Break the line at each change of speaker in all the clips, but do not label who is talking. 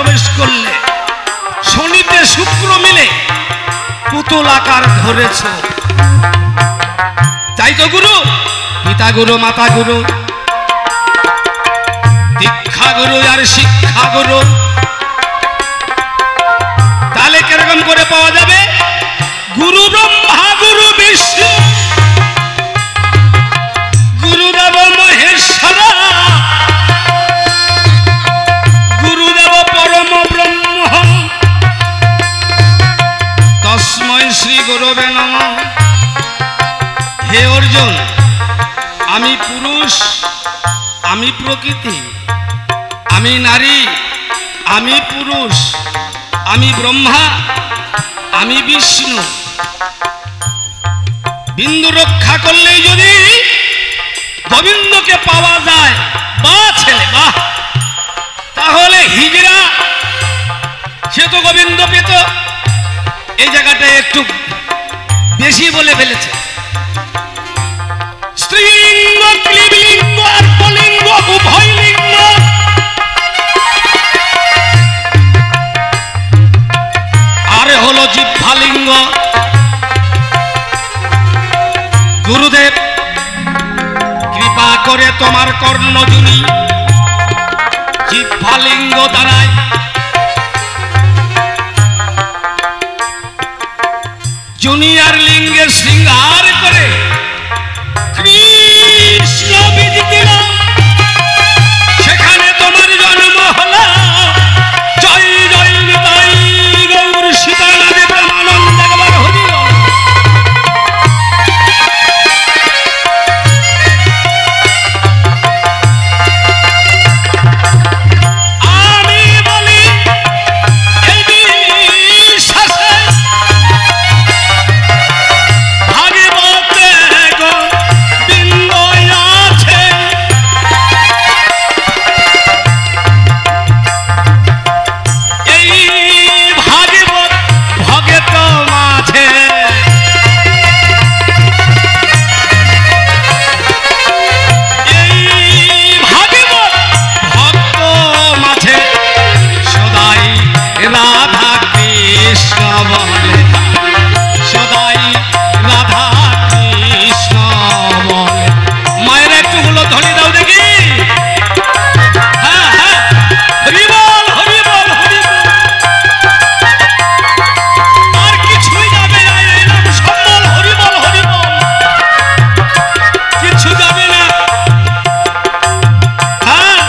প্রবেশ করলে শনিতে শুক্র মিলে পুতুল আকার ধরেছ। তাই তো গুরু, পিতা গুরু, মাতা গুরু, দীক্ষা গুরু আর শিক্ষা গুরু। তাহলে কিরকম করে পাওয়া যাবে? গুরু ব্রহ্মা, গুরু বিষ্ণু, গুরুদেব মহেশ্বর, গুরুদেব পরম ব্রহ্ম, তস্মৈ শ্রী গুরবে নমঃ। হে অর্জুন, আমি পুরুষ, আমি প্রকৃতি, আমি নারী, আমি পুরুষ, আমি ব্রহ্মা, আমি বিষ্ণু। বিন্দু রক্ষা করলেই যদি গোবিন্দকে পাওয়া যায়, বা ছেলে বাহ, তাহলে হিজড়া সে তো গোবিন্দ পেত। এই জায়গাটায় একটু বেশি বলে ফেলেছে। স্ত্রীলিঙ্গ, ক্লীবলিঙ্গ আর পুল্লিঙ্গ উভয় লিঙ্গ। আর হলো জিহ্বালিঙ্গ। গুরুদেব কৃপা করে তোমার কর্ণজুনি জিহ্বালিঙ্গ দ্বারায় জুনিয়র লিঙ্গে শৃঙ্গার করে কৃষ্ণ বীজ দিলাম, সেখানে তোমার জন্ম হলো। জয় জয় নিতাই গৌর সীতানাথ প্রেমানন্দ একবার হরি বল। আমি বলি এই বিশ্বাসে ভাগবতে গোবিন্দ আছে। এই ভাগবত ভগত মাঝে, এই ভাগবত ভক্ত মাঝে সদাই রাধা কৃষ্ণ বলে, সদাই রাধা কৃষ্ণ বলে। মায়ের একটু হলো ধরে দাও দেখি। হ্যাঁ হ্যাঁ, হরি বল, হরি বল, হরি বল। আর কিছুই যাবে না, এই নাম সম্বল, হরি বল, হরি বল। কিছু যাবে না। হ্যাঁ,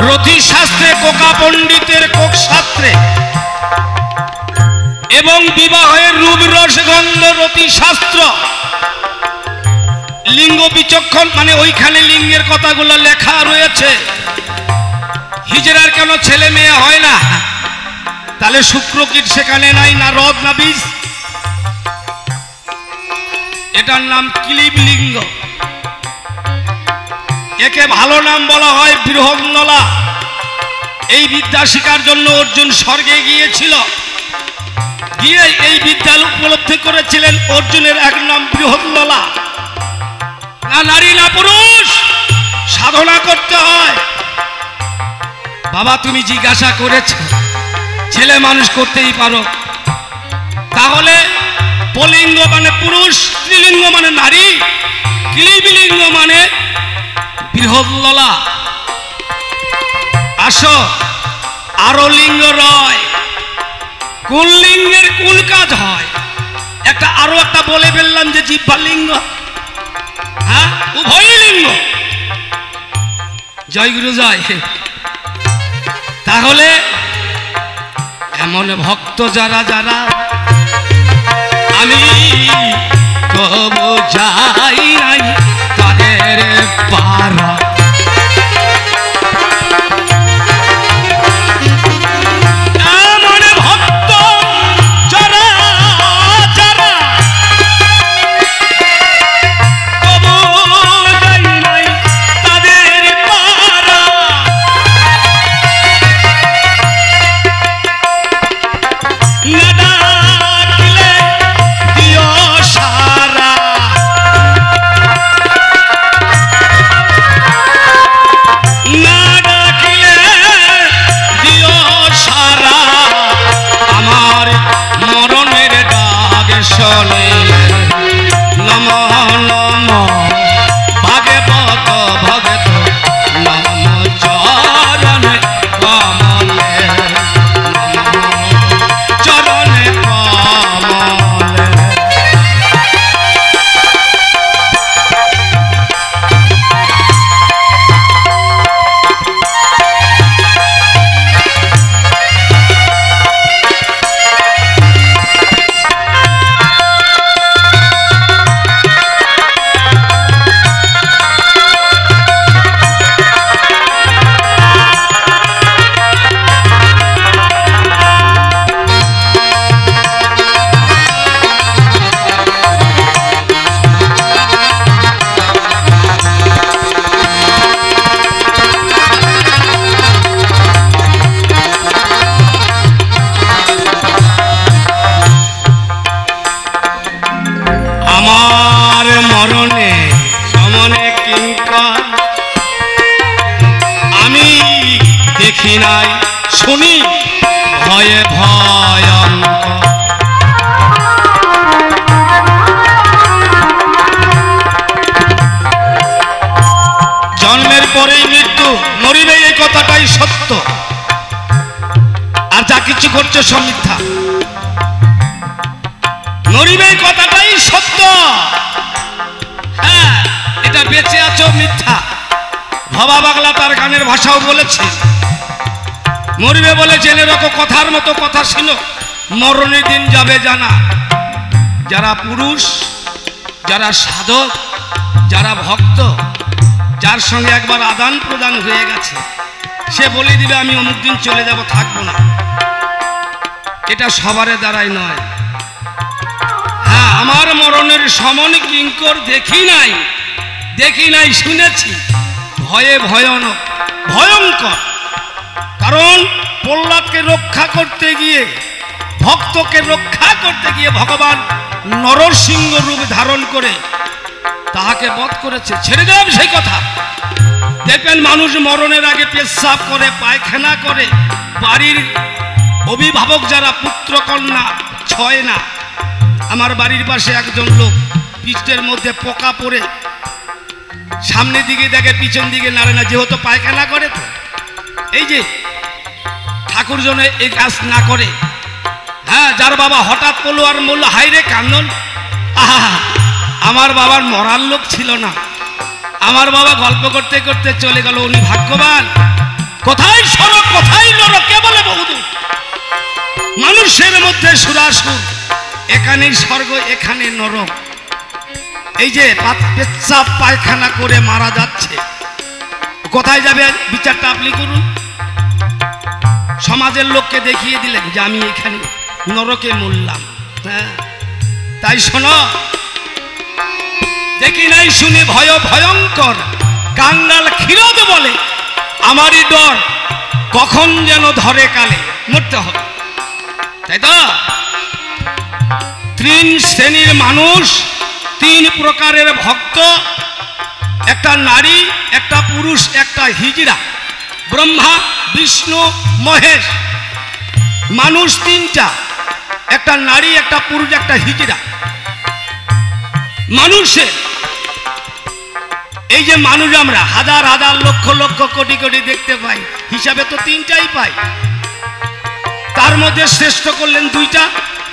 রতি শাস্ত্রে কোকা পণ্ডিতের কোক শাস্ত্রে এবং বিবাহের রূপ রস গন্ধ রতি শাস্ত্র লিঙ্গ বিচক্ষণ, মানে ওইখানে লিঙ্গের কথাগুলো লেখা রয়েছে। হিজড়ার কেন ছেলে মেয়ে হয় না? তাহলে শুক্রকীট সেখানে নাই, না রদ না বীজ। এটার নাম ক্লীবলিঙ্গ। একে ভালো নাম বলা হয় বৃহন্নলা। এই বিদ্যা শিকার জন্য অর্জুন স্বর্গে গিয়েছিল, গিয়ে এই বিদ্যা উপলব্ধি করেছিলেন। অর্জুনের এক নাম বৃহন্নলা। না নারী না পুরুষ, সাধনা করতে হয়। বাবা তুমি জিজ্ঞাসা করেছ, ছেলে মানুষ করতেই পারো, তাহলে পুল্লিঙ্গ মানে পুরুষ, স্ত্রীলিঙ্গ মানে নারী, ক্লীবলিঙ্গ মানে বৃহন্নলা। আসো, আরো লিঙ্গ রয়। কোন লিঙ্গের কোন কাজ হয়? একটা আরো একটা বলে ফেললাম যে জিহ্বালিঙ্গ। হ্যাঁ, উভয় লিঙ্গ। জয় গুরু জয়। তাহলে এমন ভক্ত যারা যারা আমি কবু যাই নাই তাদের পারা, এমন ভক্ত যারা যারা চরণে নমঃ নমঃ ভাগবত ভগত নম চরণে কমলে চরণে কমলে। নাই শুনি ভয়ে ভয়ঙ্কর। জন্মের পরেই মৃত্যু, মরিবে এই কথাটাই সত্য, আর যা কিছু করছে সব মিথ্যা। মরিবে এই কথাটাই সত্য, হ্যাঁ এটা বেঁচে আছো মিথ্যা। ভবা বাংলা তার গানের ভাষাও বলেছে, মরিবে বলে জেনে রাখো, কথার মতো কথা ছিল, মরণের দিন যাবে জানা। যারা পুরুষ, যারা সাধক, যারা ভক্ত, যার সঙ্গে একবার আদান প্রদান হয়ে গেছে, সে বলে দিবে আমি অমুক দিন চলে যাব, থাকবো না। এটা সবারে দ্বারাই নয়। হ্যাঁ, আমার মরণের সমন কিঙ্কর দেখি নাই শুনেছি, ভয়ে ভয়ানক ভয়ঙ্কর। কারণ প্রহ্লাদকে রক্ষা করতে গিয়ে, ভক্তকে রক্ষা করতে গিয়ে ভগবান নরসিংহ রূপ ধারণ করে তাহাকে বধ করেছে। ছেড়ে দেব সেই কথা। দেখবেন মানুষ মরণের আগে পেশাব করে, পায়খানা করে, বাড়ির অভিভাবক যারা পুত্র কন্যা ছয় না। আমার বাড়ির পাশে একজন লোক পিঠের মধ্যে পোকা পড়ে সামনের দিকে দেখে, পিছন দিকে নাড়ে না, যেহেতু পায়খানা করে। তো এই যে ঠাকুর জন্য এই কাজ না করে, হ্যাঁ, যার বাবা হঠাৎ পড়লো আর বলল হাইরে কান্দন, আহা, আমার বাবার মরার লোক ছিল না, আমার বাবা গল্প করতে করতে চলে গেল, উনি ভাগ্যবান। কোথায় সড়ক, কোথায় নরক, কে বলে বহুদূর। মানুষের মধ্যে সুরাসুর, এখানেই স্বর্গ, এখানে নরক। এই যে পেচ্ছাপ পায়খানা করে মারা যাচ্ছে, কোথায় যাবে বিচারটা আপনি করুন। সমাজের লোককে দেখিয়ে দিলেন যে আমি এখানে নরকে মরলাম। হ্যাঁ, তাই শোনো, দেখি নাই শুনি ভয় ভয়ঙ্কর। কাঙ্গাল ক্ষীরদ বলে আমারই ডর, কখন যেন ধরে কালে মরতে হবে। তাই তো তিন শ্রেণীর মানুষ, তিন প্রকারের ভক্ত, একটা নারী, একটা পুরুষ, একটা হিজড়া। ব্রহ্মা, বিষ্ণু, মহেশ। মানুষ তিনটা, একটা নারী, একটা পুরুষ, একটা হিজড়া। মানুষের এই যে মানুষ আমরা হাজার হাজার লক্ষ লক্ষ কোটি কোটি দেখতে পাই, হিসাবে তো তিনটাই পাই। তার মধ্যে শ্রেষ্ঠ করলেন দুইটা,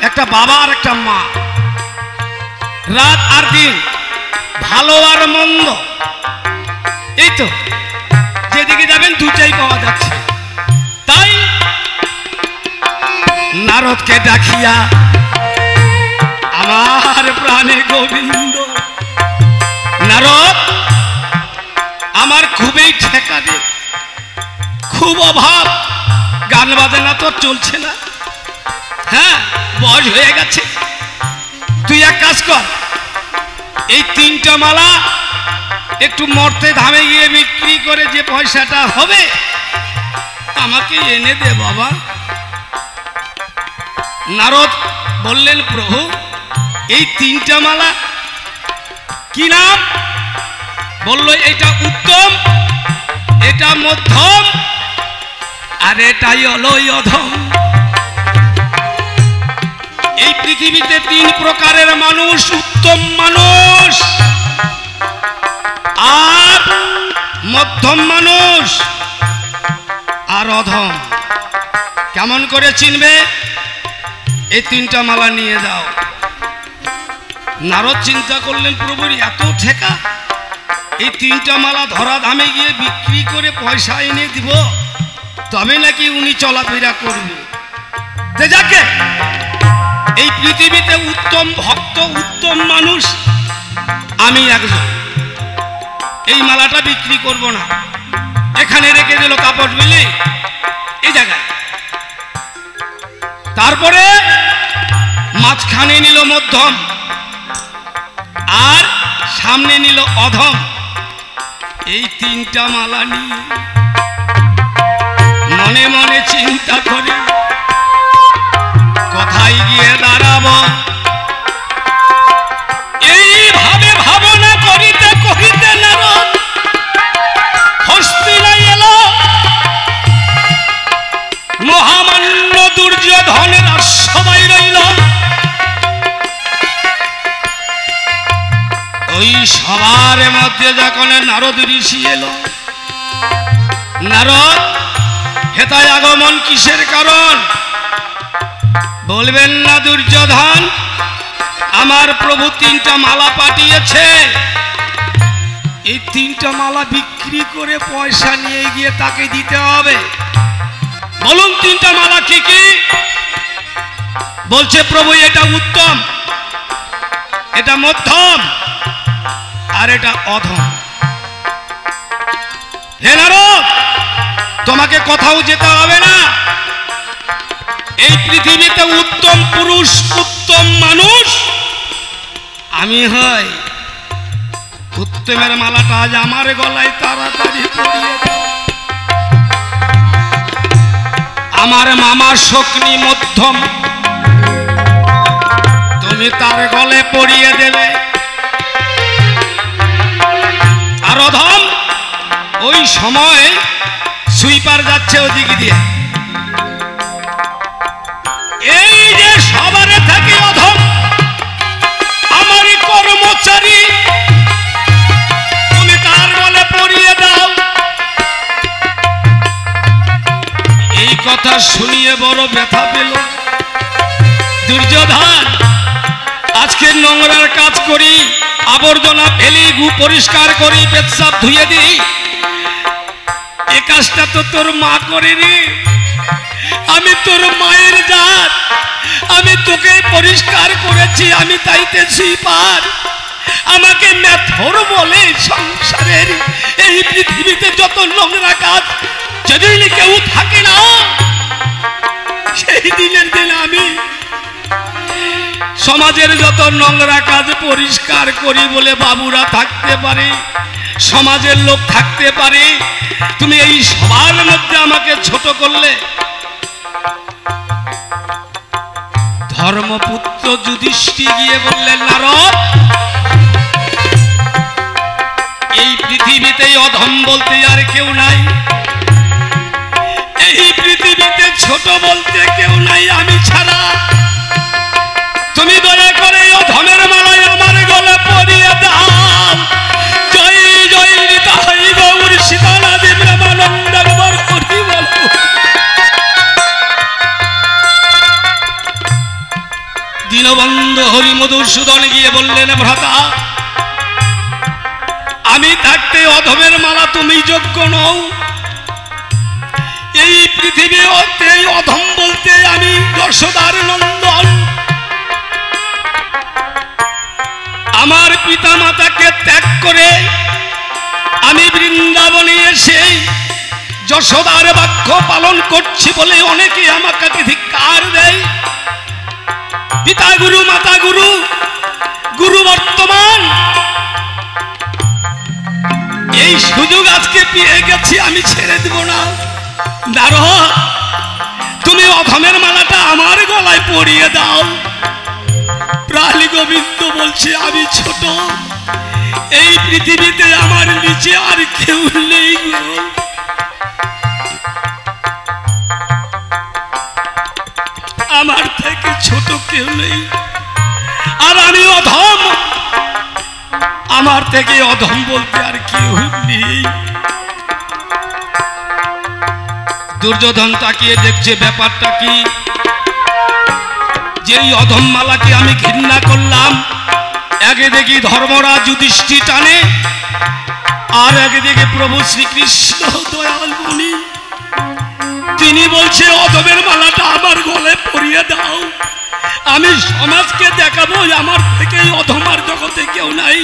একটা বাবা আর একটা মা। রাত আর দিন, ভালো আর মন্দ, এই তো যেদিকে যাবেন দুইটাই পাওয়া যাচ্ছে। তাই নারদকে ডাকিয়া আমার প্রাণে গোবিন্দ, নারদ আমার খুবই ঠেকা দে, খুব অভাব, গান বাজনা তো চলছে না, হ্যাঁ বয়স হয়ে গেছে, তুই এক কাজ কর, এই তিনটা মালা একটু মর্তে ধামে গিয়ে বিক্রি করে যে পয়সাটা হবে আমাকে এনে দে বাবা। নারদ বললেন প্রভু এই তিনটা মালা কি নাম? বলল এটা উত্তম, এটা মধ্যম, আর এটাই হলো অধম। এই পৃথিবীতে তিন প্রকারের মানুষ, উত্তম মানুষ, আর মধ্যম মানুষ, আর অধম। কেমন করে চিনবে? এই তিনটা মালা নিয়ে যাও। নারদ চিন্তা করলেন, প্রভুর এত ঠেকা, এই তিনটা মালা ধরাধামে গিয়ে বিক্রি করে পয়সা এনে দিব, তবে নাকি উনি চলাফেরা করবে। যাকে এই পৃথিবীতে উত্তম ভক্ত, উত্তম মানুষ আমি একজন, এই মালাটা বিক্রি করব না। এখানে রেখে দিল কাপড় মিলে এই জায়গায়। তারপরে মাঝখানে নিল মধ্যম, আর সামনে নিল অধম। এই তিনটা মালা নিয়ে মনে মনে চিন্তা করে কোথায় গিয়ে দাঁড়াবো। এইভাবে ভাবনা করিতে করিতে নারদ হস্তিনায় এলো। মহামান্য দুর্যোধনের সবাই রইল। ওই সবার মধ্যে যখন নারদ ঋষি এলো, নারদ হেতায় আগমন কিসের কারণ? বলবেন না দুর্যোধন, আমার প্রভু তিনটা মালা পাঠিয়েছে, এই তিনটা মালা বিক্রি করে পয়সা নিয়ে গিয়ে তাকে দিতে হবে। বলুন তিনটা মালা কি কি? বলছে প্রভু এটা উত্তম, এটা মধ্যম, আর এটা অধম। হে নারদ, তোমাকে কোথাও যেতে হবে না। এই পৃথিবীতে উত্তম পুরুষ, উত্তম মানুষ আমি হই। উত্তমের মালাটা আজ আমার গলায় তাড়াতাড়ি পরিয়ে দাও। আমার মামা শকুনি মধ্যম, তুমি তার গলে পরিয়ে দেবে। আর অধম, ওই সময় সুইপার যাচ্ছে ওদিক দিয়ে, এই যে সবারে থাকে অধম, আমারই কর্মচারী, তুমি তার গলে পরিয়ে দাও। এই কথা শুনিয়ে বড় ব্যথা পেল দুর্যোধন। আজকে নোংরার কাজ করি, আবর্জনা ফেলি, গু পরিষ্কার করি, পেচ্ছাপ ধুয়ে দিই, এ কাজটা তো তোর মা করেনি। আমি তোর মায়ের জাত, আমি তোকে পরিষ্কার করেছি, আমি তাইতেছি পার। আমাকে মেথর বলে সংসারের এই পৃথিবীতে যত নোংরা কাজ, যেদিন কেউ থাকে না সেই দিনের দিন আমি সমাজের যত নোংরা কাজ পরিষ্কার করি বলে বাবুরা থাকতে পারে, সমাজের লোক থাকতে পারে। তুমি এই সবার মধ্যে আমাকে ছোট করলে। ধর্মপুত্র যুধিষ্ঠির গিয়ে বললেন, নারদ, এই পৃথিবীতেই অধম বলতে আর কেউ নাই, এই পৃথিবীতে ছোট বলতে কেউ নাই আমি ছাড়া। তুমি দয়া করে অধমের মালায় আমার গলে পরিয়ে দাও। জয় জয় নিতাই গৌর সীতানাদি প্রেমানন্দের বর করি বল। দীনবন্ধু হরি মধুসূদন গিয়ে বললেন, ভ্রাতা, আমি থাকতে অধমের মালা তুমি যোগ্য নও। এই পৃথিবী অধম বলতে আমি যশোদার নন্দন। আমার পিতা মাতাকে ত্যাগ করে আমি বৃন্দাবনে এসে যশোদার বাক্য পালন করছি বলে অনেকে আমাকে ধিক্কার দেয়। পিতা গুরু, মাতা গুরু, গুরু বর্তমান, এই সুযোগ আজকে পেয়ে গেছি, আমি ছেড়ে দেব না। নারদ, তুমি অধমের মালাটা আমার গলায় পরিয়ে দাও। প্রালি গোবিন্দ বলছে, আমি ছোট, এই পৃথিবীতে আমার নিচে আর কেউ নেই গো। আমার থেকে ছোট কেউ নেই, আর আমি অধম, আমার থেকে অধম বলতে আর কেউ নেই। দুর্যোধন তাকিয়ে দেখছে ব্যাপারটা কি, যেই অধম মালাকে আমি ঘৃণা করলাম, একে দেখি ধর্মরাজ যুধিষ্ঠির টানে, আর একদিকে প্রভু শ্রীকৃষ্ণ দয়াল মুনি, তিনি বলছে অধমের মালাটা আমার গলে পরিয়ে দাও, আমি সমাজকে দেখাবো আমার থেকে অধম আর জগতে কেউ নাই।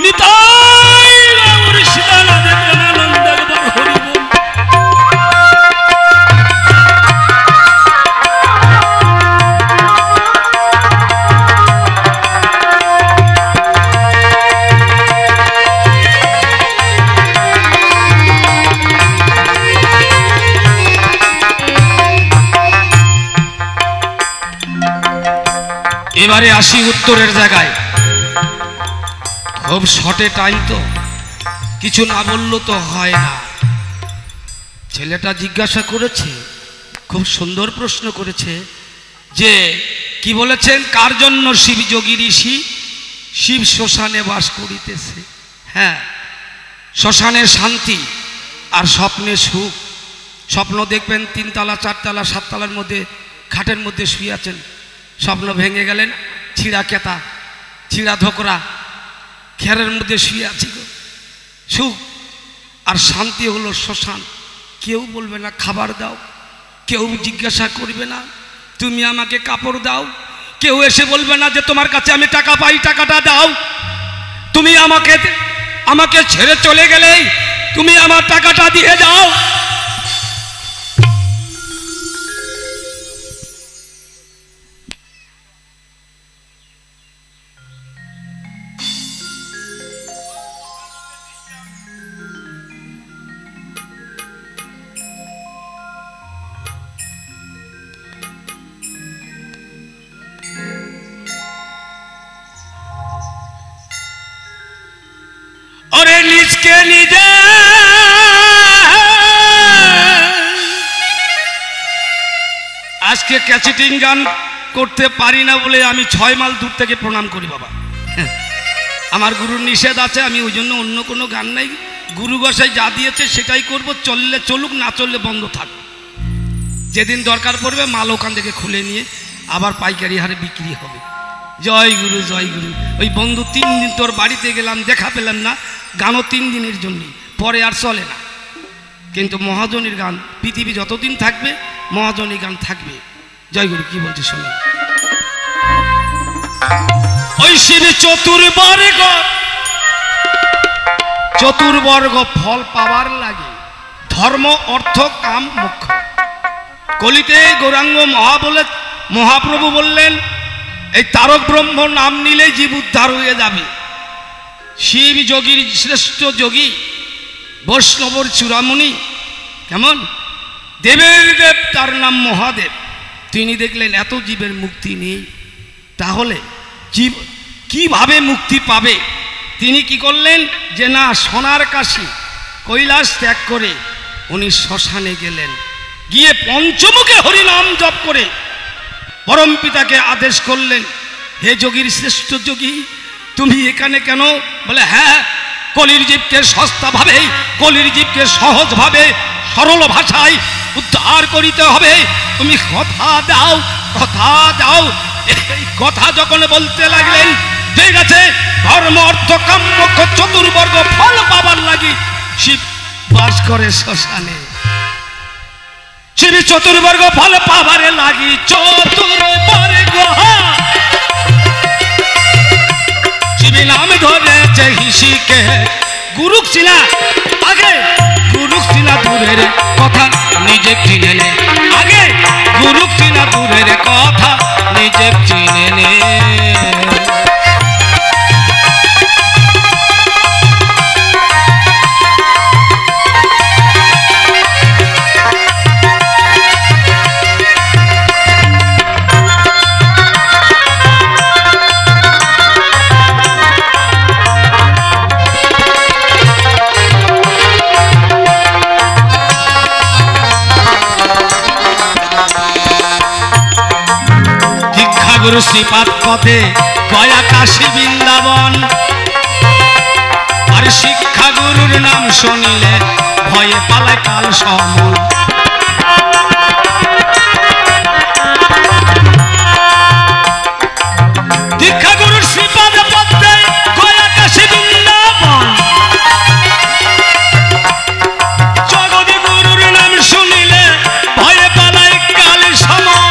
নিতাই গৌর সীতানাথে প্রেমানন্দ একবার হরি বল। এবারে আসি উত্তরের জায়গায়। খুব শর্টে টাইম তো, কিছু না বললো তো হয় না। ছেলেটা জিজ্ঞাসা করেছে, খুব সুন্দর প্রশ্ন করেছে, যে কি বলেছেন, কার জন্য শিব যোগী ঋষি শিব শ্মশানে বাস করিতেছে। হ্যাঁ, শ্মশানে শান্তি আর স্বপ্নে সুখ। স্বপ্ন দেখবেন 3 তলা 4 তলা 7 তলার মধ্যে খাটের মধ্যে শুয়ে আছেন, স্বপ্ন ভেঙে গেলেন, ছিঁড়া কেতা ছিঁড়া ধোকরা খেরের মধ্যে শুয়ে আছি গো। সুখ আর শান্তি হলো শ্মশান। কেউ বলবে না খাবার দাও, কেউ জিজ্ঞাসা করবে না তুমি আমাকে কাপড় দাও, কেউ এসে বলবে না যে তোমার কাছে আমি টাকা পাই, টাকাটা দাও, তুমি আমাকে ছেড়ে চলে গেলেই তুমি আমার টাকাটা দিয়ে দাও। ওরে নিজকে নিজে আজকে ক্যাসেটিং গান করতে পারি না বলে আমি 6 মাইল দূর থেকে প্রণাম করি বাবা। আমার গুরুর নিষেধ আছে, আমি ওই জন্য অন্য কোনো গান নাই, গুরু গোসাই যা দিয়েছে সেটাই করব, চললে চলুক, না চললে বন্ধ থাক। যেদিন দরকার পড়বে মাল ওখান থেকে খুলে নিয়ে আবার পাইকারি হারে বিক্রি হবে। জয় গুরু জয় গুরু। ওই বন্ধু 3 দিন তোর বাড়িতে গেলাম, দেখা পেলাম না, গানও 3 দিনের জন্যই, পরে আর চলে না। কিন্তু মহাজনীর গান পৃথিবী যতদিন থাকবে মহাজনী গান থাকবে। জয় গুরু। কি বলছে শোনো। ওই শ্রী চতুর্বর্গ ফল পাওয়ার লাগে ধর্ম অর্থ কাম মোক্ষ। কলিতে গৌরাঙ্গ মহাপ্রভু বললেন এই তারক ব্রহ্ম নাম নিলে জীব উদ্ধার হয়ে যাবে। শিব যোগীর শ্রেষ্ঠ যোগী, বৈষ্ণবর চূড়ামণি, কেমন দেবের দেব, তার নাম মহাদেব। তিনি দেখলেন এত জীবের মুক্তি নেই, তাহলে জীব কিভাবে মুক্তি পাবে? তিনি কি করলেন যে না, সোনার কাশী কৈলাস ত্যাগ করে উনি শ্মশানে গেলেন, গিয়ে পঞ্চমুখে হরিনাম জপ করে পরম পিতাকে আদেশ করলেন, হে যোগীর শ্রেষ্ঠ যোগী, তুমি এখানে কেন? বলে হ্যাঁ, কলির জীবকে সস্তাভাবে, কলির জীবকে সহজভাবে সরল ভাষায় উদ্ধার করিতে হবে, তুমি কথা দাও, কথা দাও। এই কথা যখন বলতে লাগলেন, ঠিক আছে, ধর্ম অর্থ কাম মোক্ষ চতুর্বর্গ ফল পাবার লাগি শিব বাস করে শ্মশানে। শ্রী চতুর্বর্গ ফল পাবারে লাগি চতুর্বর্গ শিবি নাম ধরেছে হিসিকে। গুরুক চিনা আগে, গুরুক চিনা দূরের কথা নিজে চিনে নে, আগে গুরুক চিনা দূরের কথা নিজে চিনে নে। কি গুরুর শ্রীপাদ পথে গয়া কাশী বৃন্দাবন। আর শিক্ষা গুরুর নাম শুনিলে ভয়ে পালায় কাল সমন। দীক্ষা গুরুর শ্রীপাদ পথে গয়া কাশী বৃন্দাবন। জগৎ গুরুর নাম শুনিলে ভয়ে পালায় কাল সমন।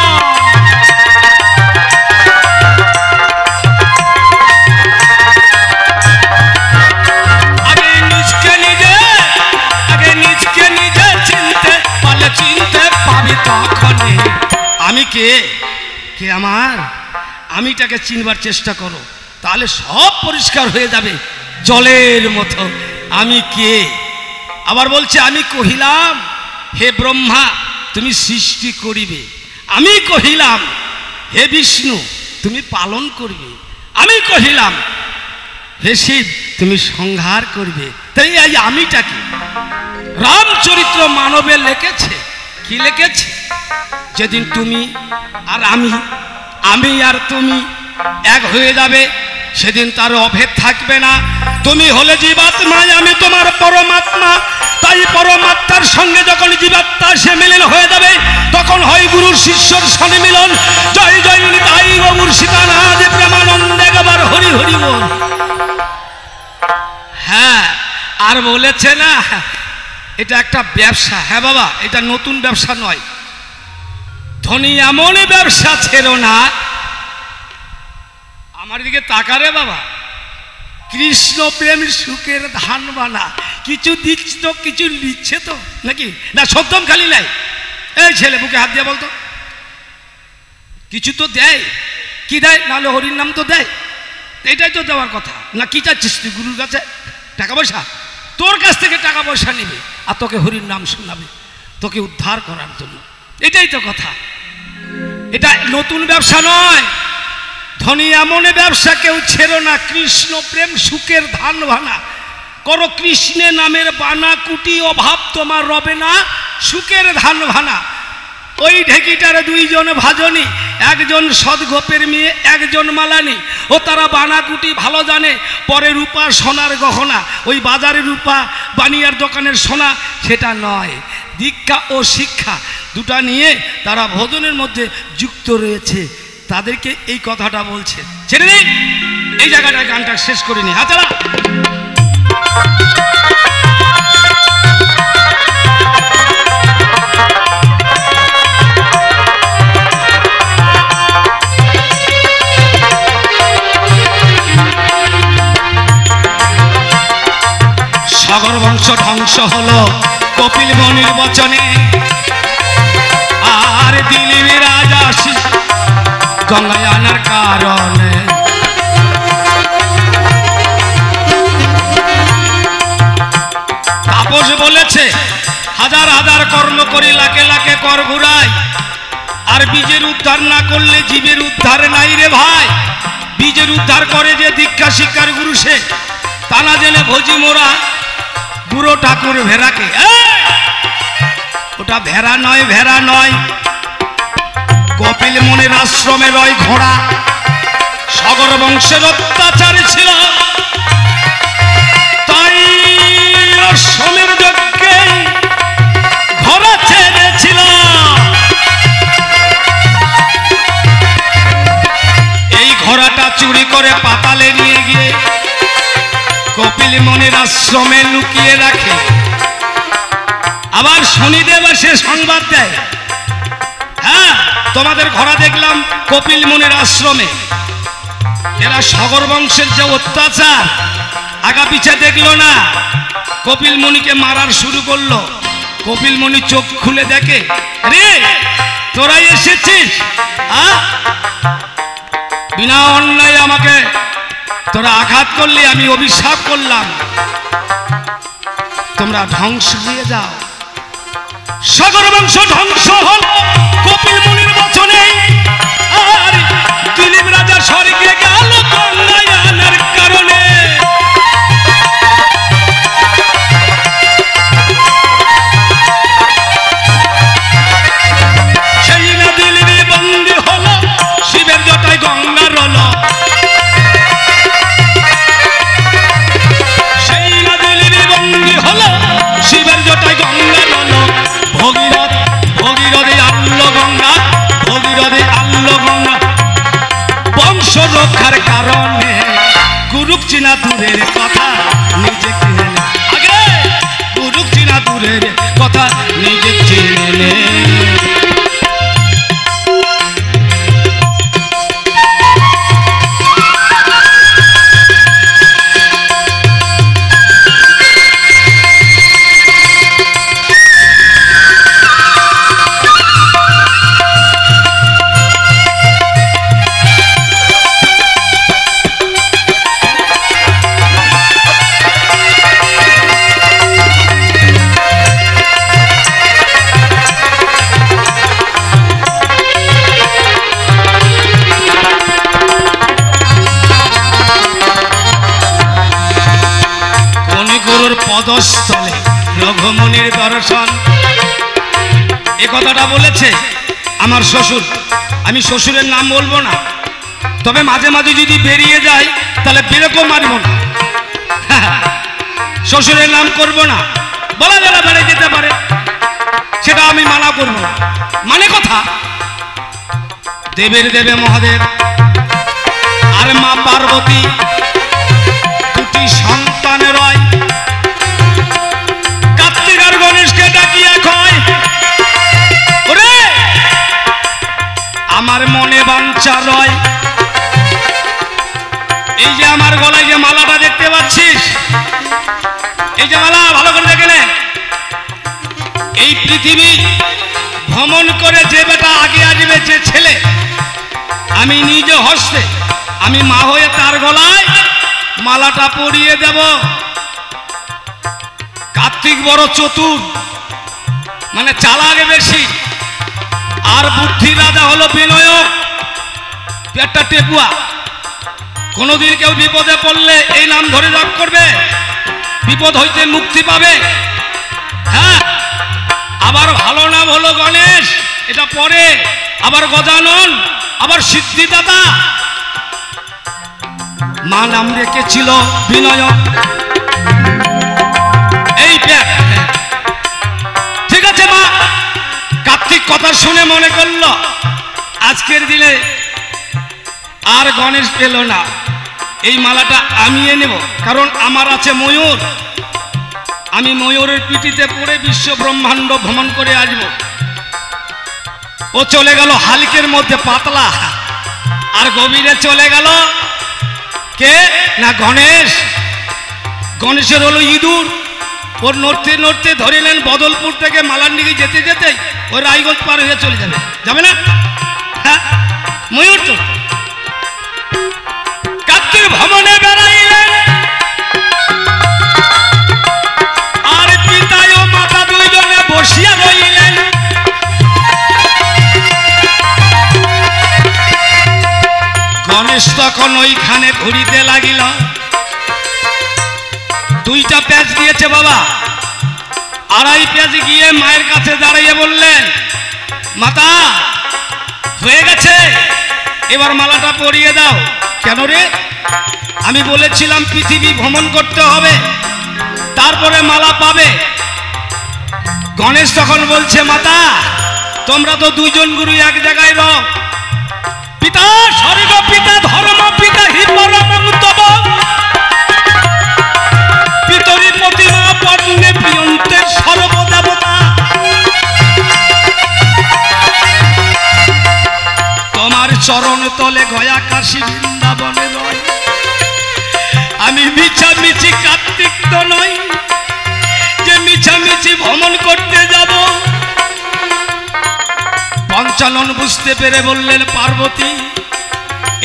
আমি কে কে আমার আমিটাকে চিনবার চেষ্টা করো, তাহলে সব পরিষ্কার হয়ে যাবে জলের মতো। আমি কে? আবার বলছে আমি কহিলাম হে ব্রহ্মা তুমি সৃষ্টি করিবে। আমি কহিলাম হে বিষ্ণু তুমি পালন করবে। আমি কহিলাম হে শিব তুমি সংহার করবে। তাই এই আমিটা কি? রামচরিত্র মানবে লিখেছে কি লিখেছে? যেদিন তুমি আর আমি আর তুমি এক হয়ে যাবে সেদিন তার অভেদ থাকবে না। তুমি হলে জীবাত্মা, আমি তোমার পরমাত্মা। তাই পরমাত্মার সঙ্গে যখন জীবাত্মা সে মিলন হয়ে যাবে তখন হয় গুরুর শিষ্যর সম্মিলন। জয় জয় নিতাই গৌর সীতানাথ প্রেমানন্দে গাবার হরি হরি বল। হ্যাঁ, আর বলেছে না এটা একটা ব্যবসা। হ্যাঁ বাবা, এটা নতুন ব্যবসা নয়। ধনী এমন ব্যবসা ছেড়ো না। আমার দিকে তাকারে বাবা, কৃষ্ণ প্রেম সুখের ধান বানা। কিছু দিচ্ছে তো, কিছু নিচ্ছে তো নাকি? না সত্যম খালি নাই। এই ছেলে বুকে হাত দিয়ে বলতো, কিছু তো দেয়। কি দেয়? নাহলে হরির নাম তো দেয়। এটাই তো দেওয়ার কথা না। কি চাচ্ছিস তুই গুরুর কাছে? টাকা পয়সা? তোর কাছ থেকে টাকা পয়সা নেবে আর তোকে হরির নাম শোনাবে, তোকে উদ্ধার করার জন্য। এটাই তো কথা। এটা নতুন ব্যবসা নয়। ধনী এমন ব্যবসা কেউ ছেড়ো না। কৃষ্ণ প্রেম সুখের ধান ভানা করো। কৃষ্ণের নামের বানা কুটি অভাব তোমার রবে না। সুখের ধান ভানা। ওই ঢেকিটারে দুইজন ভাজনি, একজন সদগোপের মেয়ে, একজন মালানি। ও তারা বানাকুটি ভালো জানে। পরে রূপা সোনার গহনা, ওই বাজারে রূপা বানিয়ার দোকানের সোনা সেটা নয়। দীক্ষা ও শিক্ষা দুটা নিয়ে তারা ভোজনের মধ্যে যুক্ত রয়েছে। তাদেরকে এই কথাটা বলছে। ছেড়ে দিন, এই জায়গাটায় গানটা শেষ করিনি। হাতারা সাগর বংশ ধ্বংস হলো কপিল মুনির বচনে। আর দিলীপ রাজা গঙ্গায় আনার কারণে। তাপস বলেছে হাজার হাজার কর্ম করি লাখে লাখে কর ঘুরাই। আর বীজের উদ্ধার না করলে জীবের উদ্ধার নাই রে ভাই। বীজের উদ্ধার করে যে দীক্ষা শিক্ষার গুরু সে। তা না জেনে ভোজি মোরা বুড়ো ঠাকুর ভেড়াকে। ওটা ভেড়া নয়, ভেড়া নয়। কপিল মুনির আশ্রমে রয় ঘোড়া। সাগর বংশের অত্যাচার ছিল, তাই আশ্রমের যজ্ঞে ঘোড়া ছেড়েছিল। এই ঘোড়াটা চুরি করে পাতালে নিয়ে গিয়ে কপিল মুনির আশ্রমে লুকিয়ে রাখে। আবার শনিদেব এসে সংবাদ দেয়, হ্যাঁ তোমাদের ঘোড়া দেখলাম কপিল মুনির আশ্রমে। এরা সাগর বংশের যে অত্যাচার আগা পিছে দেখলো না, কপিল মুনিকে মারার শুরু করলো। কপিল মুনি চোখ খুলে দেখে, রে তোরাই এসেছিস? বিনা অন্যায় আমাকে তোরা আঘাত করলে, আমি অভিশাপ করলাম, তোমরা ধ্বংস হয়ে যাও। সাগর বংশ ধ্বংস হল কপিল মুনির বচনে। আর দিলীপ রাজা স্বর্গে গেল গঙ্গায় আনার কারণে। সেই না দিলীপ বন্দী হলো শিবের জটায় গঙ্গা চিনা দূরের কথা নিজে চিনে নে। আগে গুরুক চিনা দূরের কথা নিজে চিনে নে। পদস্থলে রঘুমুনির দর্শন, এ কথাটা বলেছে আমার শ্বশুর। আমি শ্বশুরের নাম বলবো না, তবে মাঝে মাঝে যদি বেরিয়ে যায় তাহলে বেরকম মারব না। শ্বশুরের নাম করব না, বলা গেলে বেড়ে যেতে পারে, সেটা আমি মানা করব না। মানে কথা, দেবের দেবে মহাদেব আর মা পার্বতী দুটি সন্তানের হয়। গণেশকে ডাকিয়া কয়, ওরে আমার মনে বাঞ্ছা রয়, এই যে আমার গলায় যে মালাটা দেখতে পাচ্ছিস, এই যে মালা ভালো করে দেখে নে। এই পৃথিবী ভ্রমণ করে যে বেটা আগে আসবে, যে ছেলে, আমি নিজে হস্তে আমি মা হয়ে তার গলায় মালাটা পরিয়ে দেব। কার্তিক বড় চতুর, মানে চালাক বেশি, আর বুদ্ধি রাজা হলো বিনয়ক, পেটটা টেকুয়া। কোনোদিন কেউ বিপদে পড়লে এই নাম ধরে জপ করবে, বিপদ হইতে মুক্তি পাবে। হ্যাঁ, আবার ভালো নাম হলো গণেশ, এটা পরে, আবার গজানন, আবার সিদ্ধিদাতা। মা নাম রেখেছিল বিনয়ক। ঠিক আছে মা, কার্তিক কথা শুনে মনে করলো আজকের দিনে আর গণেশ পেল না, এই মালাটা আমি নেব, কারণ আমার আছে ময়ূর। আমি ময়ূরের পিঠিতে পড়ে বিশ্ব ব্রহ্মাণ্ড ভ্রমণ করে আসব। ও চলে গেল হালকের মধ্যে পাতলা, আর গভীরে চলে গেল কে না গণেশ। গণেশের হলো ইঁদুর, ওর নড়তে নড়তে ধরে নেন বদলপুর থেকে মালান্ডিকে যেতে যেতে ওই রায়গঞ্জ পার হয়ে চলে যাবে, যাবে না? হ্যাঁ, ময়ূর তো কার্তিক ভ্রমণে বেড়াইলেন, আর পিতায় ও মাতা দুইজনে বসিয়া রইলেন। গণেশ তখন ওইখানে ঘুরিতে লাগিল। দুইটা প্যাচ দিয়েছে বাবা, আড়াই প্যাচ গিয়ে মায়ের কাছে দাঁড়িয়ে বললেন, মাতা হয়ে গেছে, এবার মালাটা পরিয়ে দাও। কেন রে? আমি বলেছিলাম পৃথিবী ভ্রমণ করতে হবে, তারপরে মালা পাবে। গণেশ তখন বলছে, মাতা তোমরা তো দুইজন গুরু এক জায়গায় রও, পিতা স্বর্গ পিতা ধর্ম পিতা হি পরমং তব পিতরি প্রতিমা পর্ণে প্রিয়ন্তে সর্বদেবতা। তোমার চরণ তলে গয়া কাশী বৃন্দাবনে নয়, আমি মিছামিছি কার্তিক তো নই যে মিছামিছি ভ্রমণ করতে যাব। পঞ্চানন বুঝতে পেরে বললেন, পার্বতী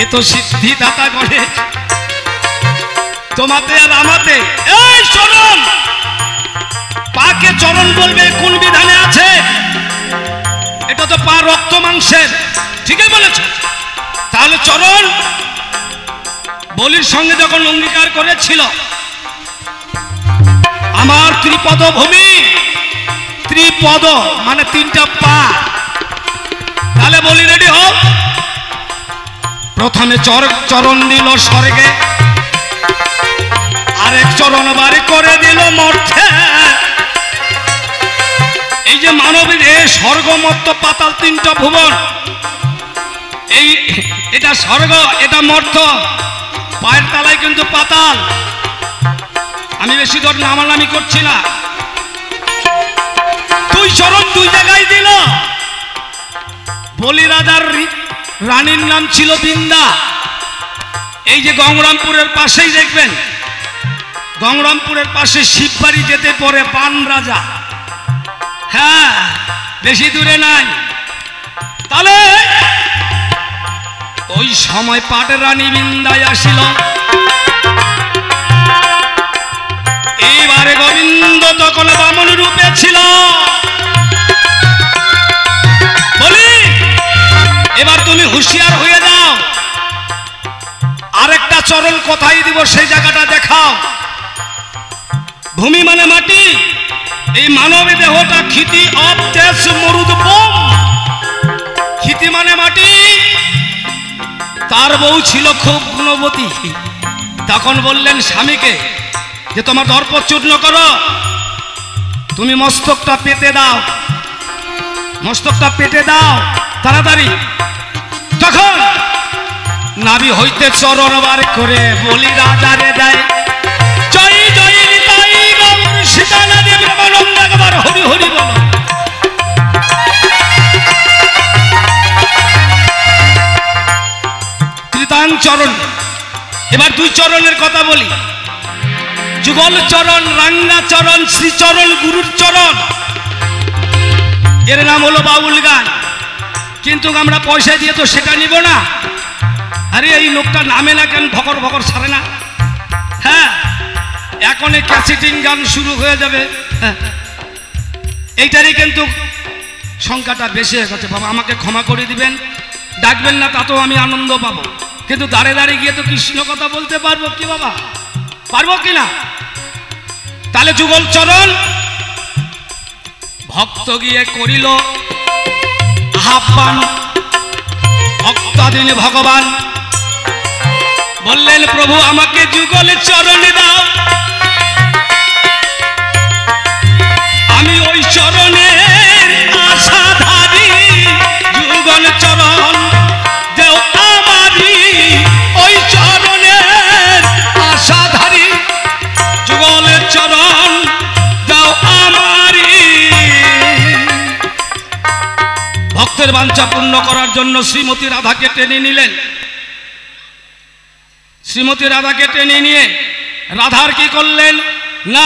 এ তো সিদ্ধিদাতা গণেশ, তোমাতে আর আমাতে। এই চরণ, পাকে চরণ বলবে কোন বিধানে আছে? এটা তো পা রক্ত মাংসের, ঠিকই বলেছ। তাহলে চরণ বলির সঙ্গে যখন অঙ্গীকার করেছিল, আমার ত্রিপদ ভূমি, ত্রিপদ মানে তিনটা পা, তাহলে বলি রেডি হোক। প্রথমে চরণ দিল স্বর্গে, আরেক চরণ বাড়ি করে দিল মর্তে। এই যে মানবীর স্বর্গ মর্ত পাতাল তিনটা ভুবন, এই এটা স্বর্গ, এটা মর্ত। পায়ের তলায় কিন্তু পাতাল। আমি বেশি দূর নামানামি করছি না। দুই চরণ দুই জায়গায় দিল। বলি রাজার রানীর নাম ছিল বৃন্দা। এই যে গঙ্গরামপুরের পাশেই দেখবেন, গঙ্গরামপুরের পাশে শিববাড়ি যেতে পরে পান রাজা, হ্যাঁ বেশি দূরে নাই। তাহলে ওই সময় পাটের রানী বৃন্দায় আসিল। এইবারে গোবিন্দ তখন বামন রূপে ছিল। বলি এবার তুমি হুঁশিয়ার হয়ে যাও, আরেকটা চরণ কোথায় দিব সেই জায়গাটা দেখাও। ভূমি মানে মাটি, এই মানবী দেহটা ক্ষিতি অবদেশ মরুদ বোম। ক্ষিতি মানে মাটি। তার বউ ছিল খুব গুণবতী। তখন বললেন স্বামীকে যে তোমার দর্প চূর্ণ করো, তুমি মস্তকটা পেতে দাও, মস্তকটা পেতে দাও তাড়াতাড়ি। তখন নাভি হইতে চরণ বার করে বলি রাজারে দেয়। জয় জয় নিতাই গৌর সীতানাদি ব্রহ্মানন্দ, একবার হরি হরি বলো। তৃতাং চরণ। এবার দুই চরণের কথা বলি। যুগল চরণ, রাঙ্গা চরণ, শ্রীচরণ, গুরুর চরণ। এর নাম হলো বাউল গান। কিন্তু আমরা পয়সা দিয়ে তো সেটা নিব না। আরে এই লোকটা নামে না কেন, ভকর ভকর ছাড়ে না। হ্যাঁ এখন এই ক্যাসেটিং গান শুরু হয়ে যাবে। হ্যাঁ এইটারই কিন্তু সংখ্যাটা বেশি হয়ে গেছে। বাবা আমাকে ক্ষমা করে দিবেন, ডাকবেন না তাতেও আমি আনন্দ পাবো। কিন্তু দাঁড়ে দাঁড়িয়ে গিয়ে তো কৃষ্ণ কথা বলতে পারবো কি বাবা, পারবো কি না? তাহলে যুগল চরণ ভক্ত গিয়ে করিল আহ্বান। ভক্তাধীন ভগবান বললেন প্রভু আমাকে যুগল চরণ দাও, আমি ওই চরণের আশাধারী। যুগল চরণ দেও আমারি, ওই চরণের আশাধারী। যুগল চরণ দেও আমারি। ভক্তের বাঞ্ছা পূর্ণ করার জন্য শ্রীমতী রাধাকে টেনে নিলেন। শ্রীমতী রাধাকে টেনে নিয়ে রাধার কি করলেন না,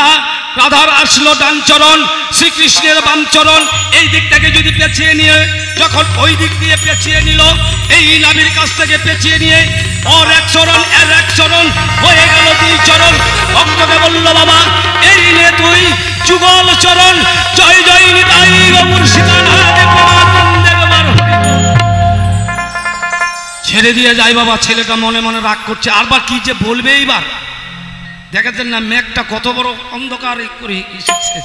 রাধার আসলো ডান চরণ, শ্রীকৃষ্ণের বাম চরণ। এই দিকটাকে যদি পেঁচিয়ে নিয়ে যখন ওই দিক দিয়ে পেঁচিয়ে নিল, এই নাভির কাছ থেকে পেঁচিয়ে নিয়ে ওর এক চরণ এর এক চরণ হয়ে গেল দুই চরণ। ভক্তকে বলল বাবা এই নে তুই যুগল চরণ। জয় জয় নিতাই গৌর সীতানাথ প্রেমানন্দে একবার হরি বল। ছেড়ে দিয়ে যাই বাবা। ছেলেটা মনে মনে রাগ করছে, আরবার কি যে বলবে। এইবার দেখাচ্ছেন না মেঘটা কত বড় অন্ধকার করে এসেছে।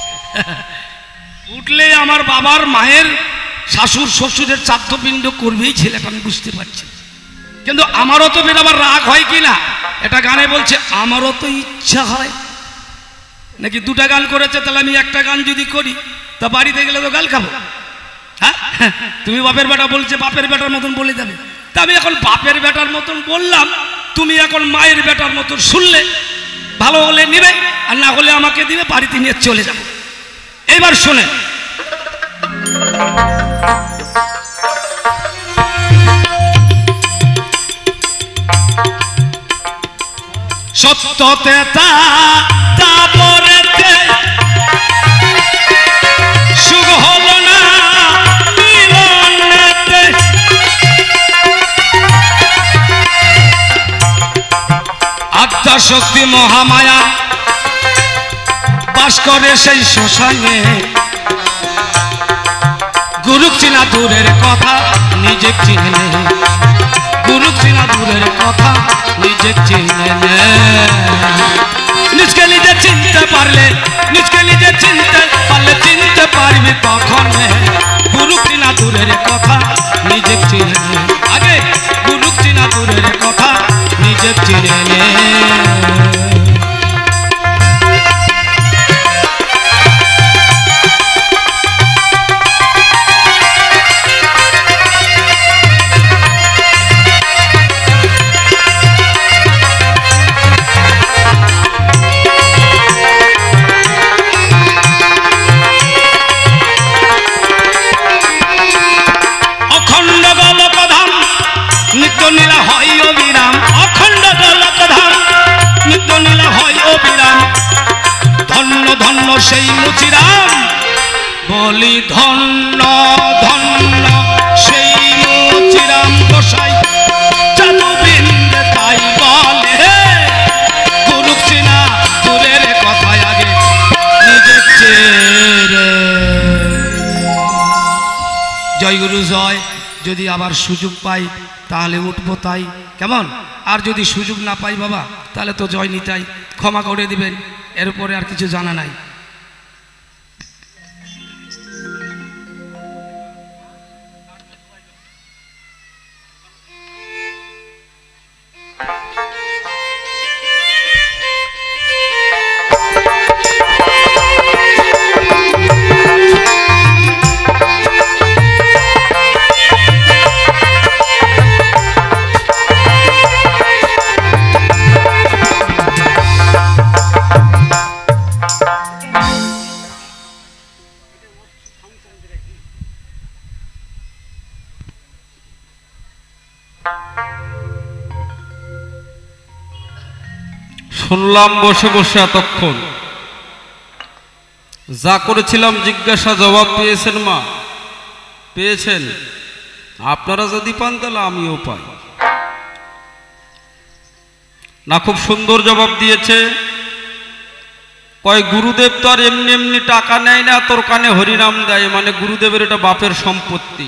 উঠলে আমার বাবার মায়ের শাশুর শ্বশুরের শ্রাদ্ধপিণ্ড করবেই ছেলেটা, আমি বুঝতে পারছি। কিন্তু আমারও তো আবার রাগ হয় কি না, এটা গানে বলছে আমারও তো ইচ্ছা হয় নাকি। দুটা গান করেছে, তাহলে আমি একটা গান যদি করি তা বাড়িতে গেলে তো গাল খাবো। হ্যাঁ তুমি বাপের বেটা বলছে, বাপের বেটার মতন বলে যাবে। তা আমি এখন বাপের বেটার মতন বললাম, তুমি এখন মায়ের বেটার মতন শুনলে। ভালো হলে নিবে, আর না হলে আমাকে দিবে, বাড়িতে নিয়ে চলে যাবো। এইবার শুনে সত্যতে তারপরেতে সুখ হলো না মিলনেতে। আত্মা শক্তি মহামায়া বাস করে সেই শ্মশানে। গুরু চিনা দূরের কথা নিজে চিনে, গুরু চিনা দূরের কথা নিজে চিনে। নিজকে নিজে চিনতে পারলে, নিজকে নিজে চিনতে পারলে চিনতে পারবি তখন। গুরু চিনা দূরের কথা নিজে চিনে, আগে গুরু চিনা দূরের কথা নিজে চিনে। সেই মুচিরাম, বলি ধন্য ধন্য সেই মুচিরাম গোসাই, চাতুবিন্দে তাই বলে গুরুক চিনা দূরের কথায় আগে নিজের চেয়ে। জয় গুরু জয়। যদি আবার সুযোগ পাই তাহলে উঠবো তাই, কেমন? আর যদি সুযোগ না পাই বাবা তাহলে তো জয় নিতাই, ক্ষমা করে দিবেন, এর উপরে আর কিছু জানা নাই।
শুনলাম বসে বসে এতক্ষণ, যা করেছিলাম জিজ্ঞাসা জবাব পেয়েছেন মা? পেয়েছেন? আপনারা যদি পান তাহলে আমিও পাই না। খুব সুন্দর জবাব দিয়েছে। কয় গুরুদেব তো আর এমনি এমনি টাকা নেয় না, তোর কানে হরিনাম দেয়, মানে গুরুদেবের এটা বাপের সম্পত্তি।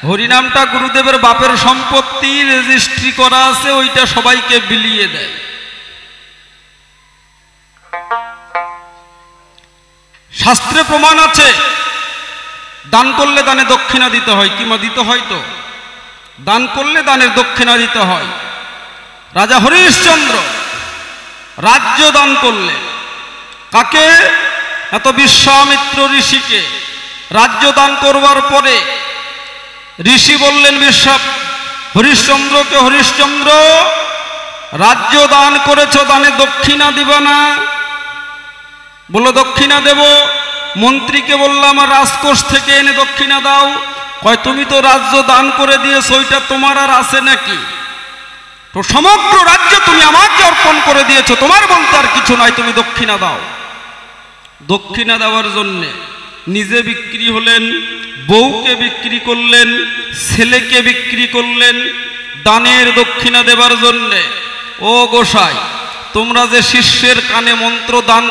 হরিনামটা গুরুদেবের বাপের সম্পত্তি, রেজিস্ট্রি করা আছে, ওইটা সবাইকে বিলিয়ে দেয়। শাস্ত্রে প্রমাণ আছে, দান করলে দানে দক্ষিণা দিতে হয়। কিমা দিতে হয়? তো দান করলে দানের দক্ষিণা দিতে হয়। রাজা হরিশ্চন্দ্র রাজ্য দান করলেন। কাকে? এত বিশ্বামিত্র ঋষিকে। রাজ্য দান করবার পরে ঋষি বললেন হরিশ্চন্দ্রকে, হরিশ্চন্দ্র রাজ্য দান করেছ, দানে দক্ষিণা দিবা না? বলল দক্ষিণা দেব। মন্ত্রীকে বললাম আর রাজকোষ থেকে এনে দক্ষিণা দাও। কয় তুমি তো রাজ্য দান করে দিয়েছ, ওইটা তোমার আর আছে নাকি? তো সমগ্র রাজ্য তুমি আমাকে অর্পণ করে দিয়েছো, তোমার বলতে আর কিছু নাই, তুমি দক্ষিণা দাও। দক্ষিণা দেওয়ার জন্যে নিজে বিক্রি হলেন, বউকে বিক্রি করলেন, ছেলেকে বিক্রি করলেন দানের দক্ষিণা দেবার জন্যে। ও গোসাই, তোমরা যে শিষ্যের কানে মন্ত্র দান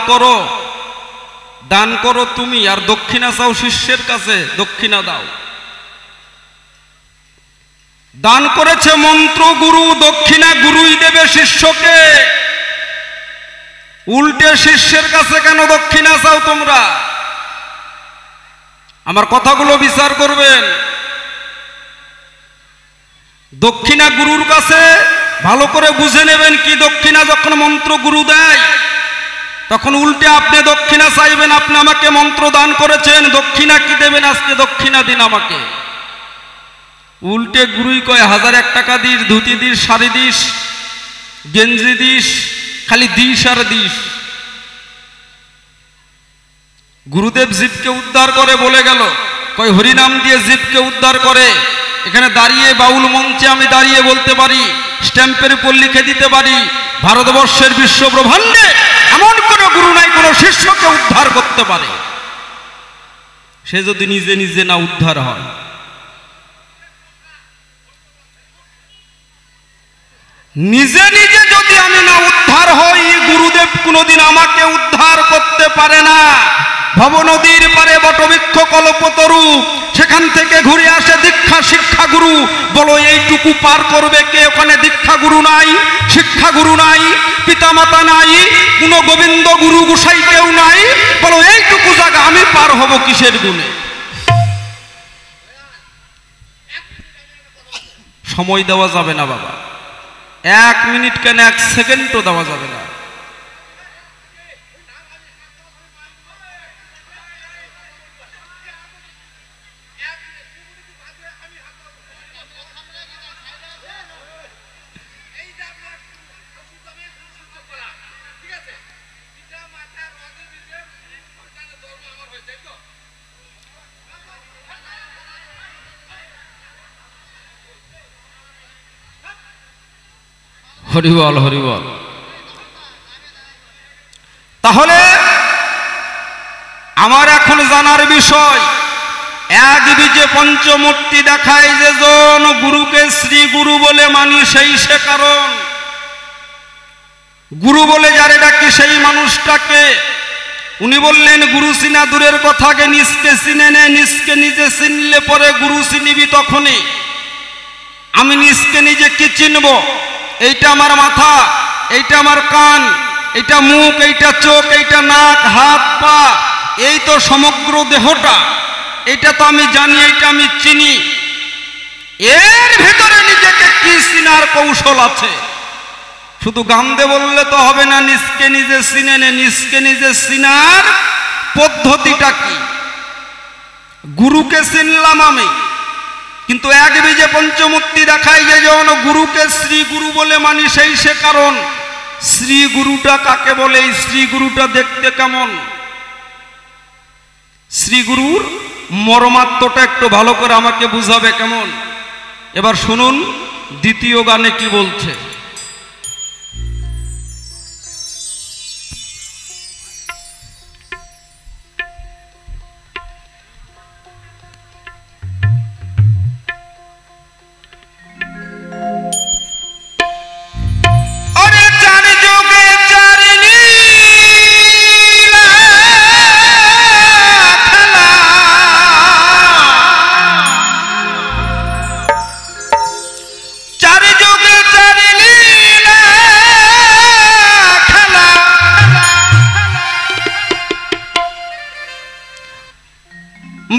করো তুমি, আর দক্ষিণা চাও শিষ্যের কাছে, দক্ষিণা দাও। দান করেছে মন্ত্র গুরু, দক্ষিণা গুরুই দেবে শিষ্যকে। উল্টে শিষ্যের কাছে কেন দক্ষিণা চাও তোমরা? আমার কথাগুলো বিচার করবেন। দক্ষিণা গুরুর কাছে ভালো করে বুঝে নেবেন কি দক্ষিণা। যখন মন্ত্র গুরু দেয় তখন উল্টে আপনি দক্ষিণা চাইবেন। আপনি আমাকে মন্ত্র দান করেছেন, দক্ষিণা কি দেবেন? আজকে দক্ষিণা দিন আমাকে। উল্টে গুরুই কয় 1001 টাকা this, dhoti this, sari this, গেঞ্জি দিস, খালি দিস আর দিস। গুরুদেব জীবকে উদ্ধার করে বলে গেল, কয় হরিনাম দিয়ে জীবকে উদ্ধার করে। এখানে দাঁড়িয়ে বাউল মঞ্চে আমি দাঁড়িয়ে বলতে পারি, স্ট্যাম্পের উপর লিখে দিতে পারি, ভারতবর্ষের বিশ্ব ব্রহ্মাণ্ডে এমন কোনো গুরু নাই কোনো শিষ্যকে উদ্ধার করতে পারে, সে যদি নিজে নিজে না উদ্ধার হয়। নিজে নিজে যদি আমি না উদ্ধার হই, গুরুদেব কোনোদিন আমাকে উদ্ধার করতে পারে না। ভব নদীর পারে বটবৃক্ষ কল্পতরু, সেখান থেকে ঘুরে আসে দীক্ষা শিক্ষা গুরু। বলো এইটুকু পার করবে কে? ওখানে দীক্ষা গুরু নাই, শিক্ষা গুরু নাই, পিতামাতা নাই, কোনো গোবিন্দ গুরু গোসাই কেউ নাই। বলো এইটুকু জায়গা আমি পার হব কিসের গুণে? সময় দেওয়া যাবে না বাবা, 1 মিনিট কেন 1 সেকেন্ডও দেওয়া যাবে না। হরিবল হরিবল। তাহলে আমার এখন জানার বিষয়, এক বীজে পঞ্চমূর্তি দেখায় যে জন গুরুকে শ্রী গুরু বলে মানি সেই সে কারণ। গুরু বলে যারে ডাকি সেই মানুষটাকে। উনি বললেন গুরু চিনা দূরের কথাকে নিজকে চিনে নে, নিজকে নিজে চিনলে পরে গুরু চিনিবি তখনই। আমি নিজকে নিজে কি চিনব? এইটা আমার মাথা, এইটা আমার কান, এইটা মুখ, এইটা চোখ, এইটা নাক, হাত, পা, এই তো সমগ্র দেহটা। এটা তো আমি জানি, এটা আমি চিনি। এর ভিতরে নিজেকে কি চিনার কৌশল আছে। শুধু গান্ধে বললে তো হবে না, নিজকে নিজে চিনে নে। নিজকে নিজে চিনার পদ্ধতিটা কি? গুরুকে চিনলাম আমি, কিন্তু এক বীজে পঞ্চমূর্তি দেখায় যে জন গুরুকে শ্রী গুরু বলে মানি সেই সে কারণ। শ্রী গুরুটা কাকে বলে? এই শ্রী গুরুটা দেখতে কেমন? শ্রী গুরুর মর্মার্থটা একটু ভালো করে আমাকে বুঝাবে কেমন? এবার শুনুন দ্বিতীয় গানে কি বলছে।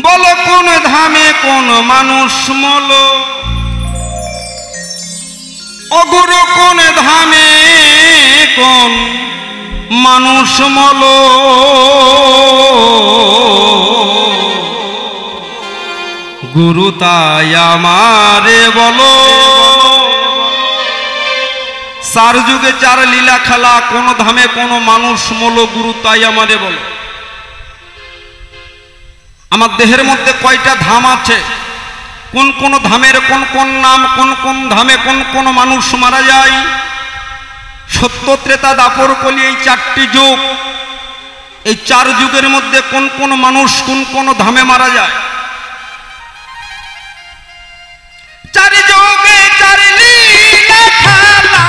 বলো কোন ধামে কোন মানুষ মল, অগুরু কোন ধামে কোন মানুষ মল। গুরু তাই আমারে বলো। চার যুগে চার লীলা খেলা, কোন ধামে কোন মানুষ মল, গুরু তাই আমারে বলো। আমার দেহের মধ্যে কয়টা ধাম আছে, কোন কোন ধামের কোন কোন নাম, কোন কোন ধামে কোন কোন মানুষ মারা যায়। সত্য ত্রেতা দাপর কলি এই চারটি যুগ, এই চার যুগের মধ্যে কোন কোন মানুষ কোন কোন ধামে মারা যায়। চার যুগে চার লীলা খেলা,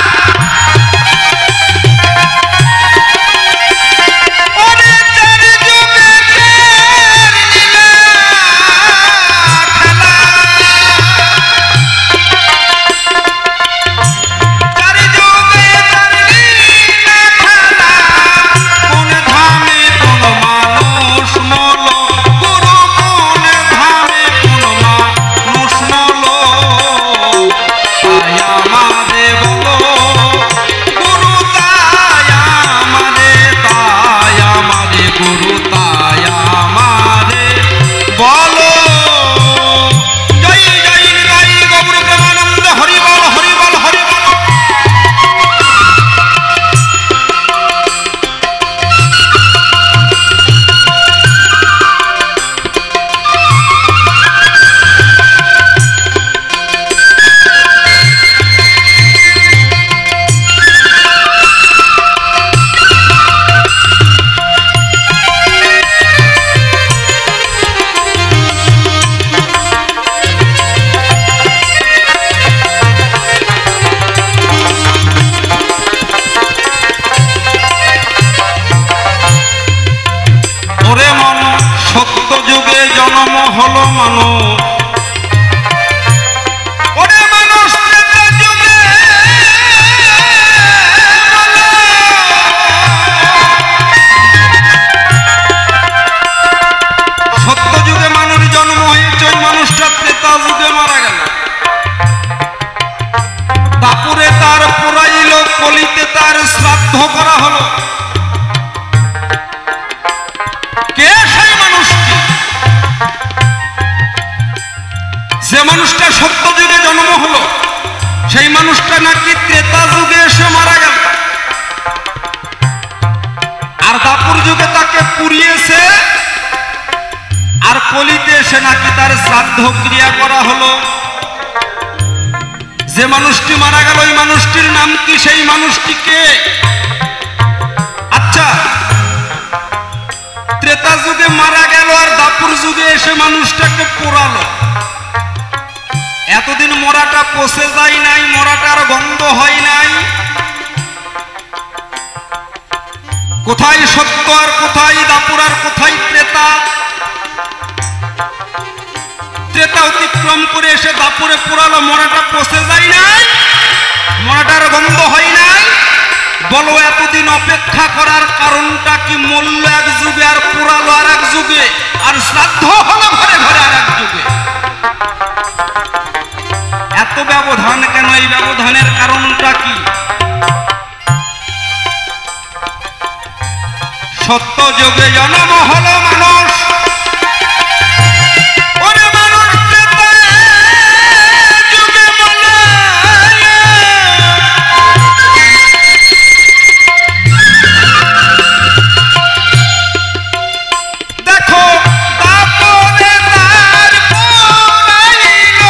সেই মানুষটা নাকি ত্রেতা যুগে এসে মারা গেল, আর দাপুর যুগে তাকে পুড়িয়েছে, আর কলিতে এসে নাকি তার শ্রাদ্ধ ক্রিয়া করা হলো। যে মানুষটি মারা গেল ওই মানুষটির নাম কি? সেই মানুষটি কে? আচ্ছা, এসে পোড়ালো। এতদিন মরাটা পচে যায় নাই, মরাটার গন্ধ হয় নাই। কোথায় সত্য আর কোথায় দাপুর আর কোথায় ত্রেতা? ত্রেতা অতিক্রম করে এসে দাপুরে পোড়ালো, মরাটা পচে যায় নাই, মরাটার গন্ধ হয় নাই। বলো এতদিন অপেক্ষা করার কারণটা কি? মূল্য এক যুগে আর পোড়ালো আর এক যুগে, আর শ্রাদ্ধ হলো ঘরে ঘরে আর এক যুগে। এত ব্যবধান কেন? এই ব্যবধানের কারণটা কি? সত্য যুগে জন্ম হলো মানুষ, ওরে মানুষ ত্রেতা যুগে বলে। দেখো দাপরে তার পোড়াইল,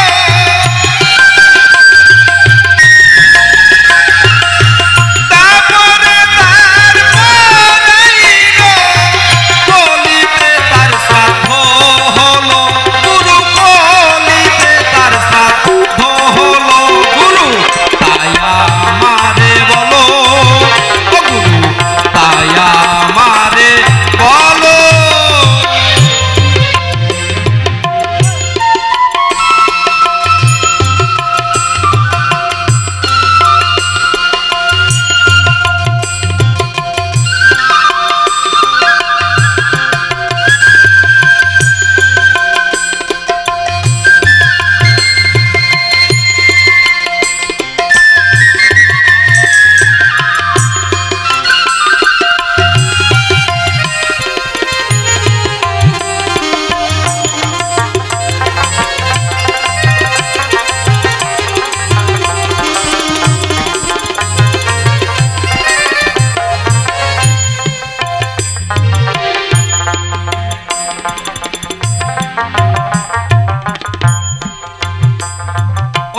দাপরে তার পোড়াইল, কলিতে তার শ্রাদ্ধ হলো গুরু, কলিতে তার শ্রাদ্ধ হলো গুরু। তাই আমারে বলো ও গুরু, তাই আমারে বলো।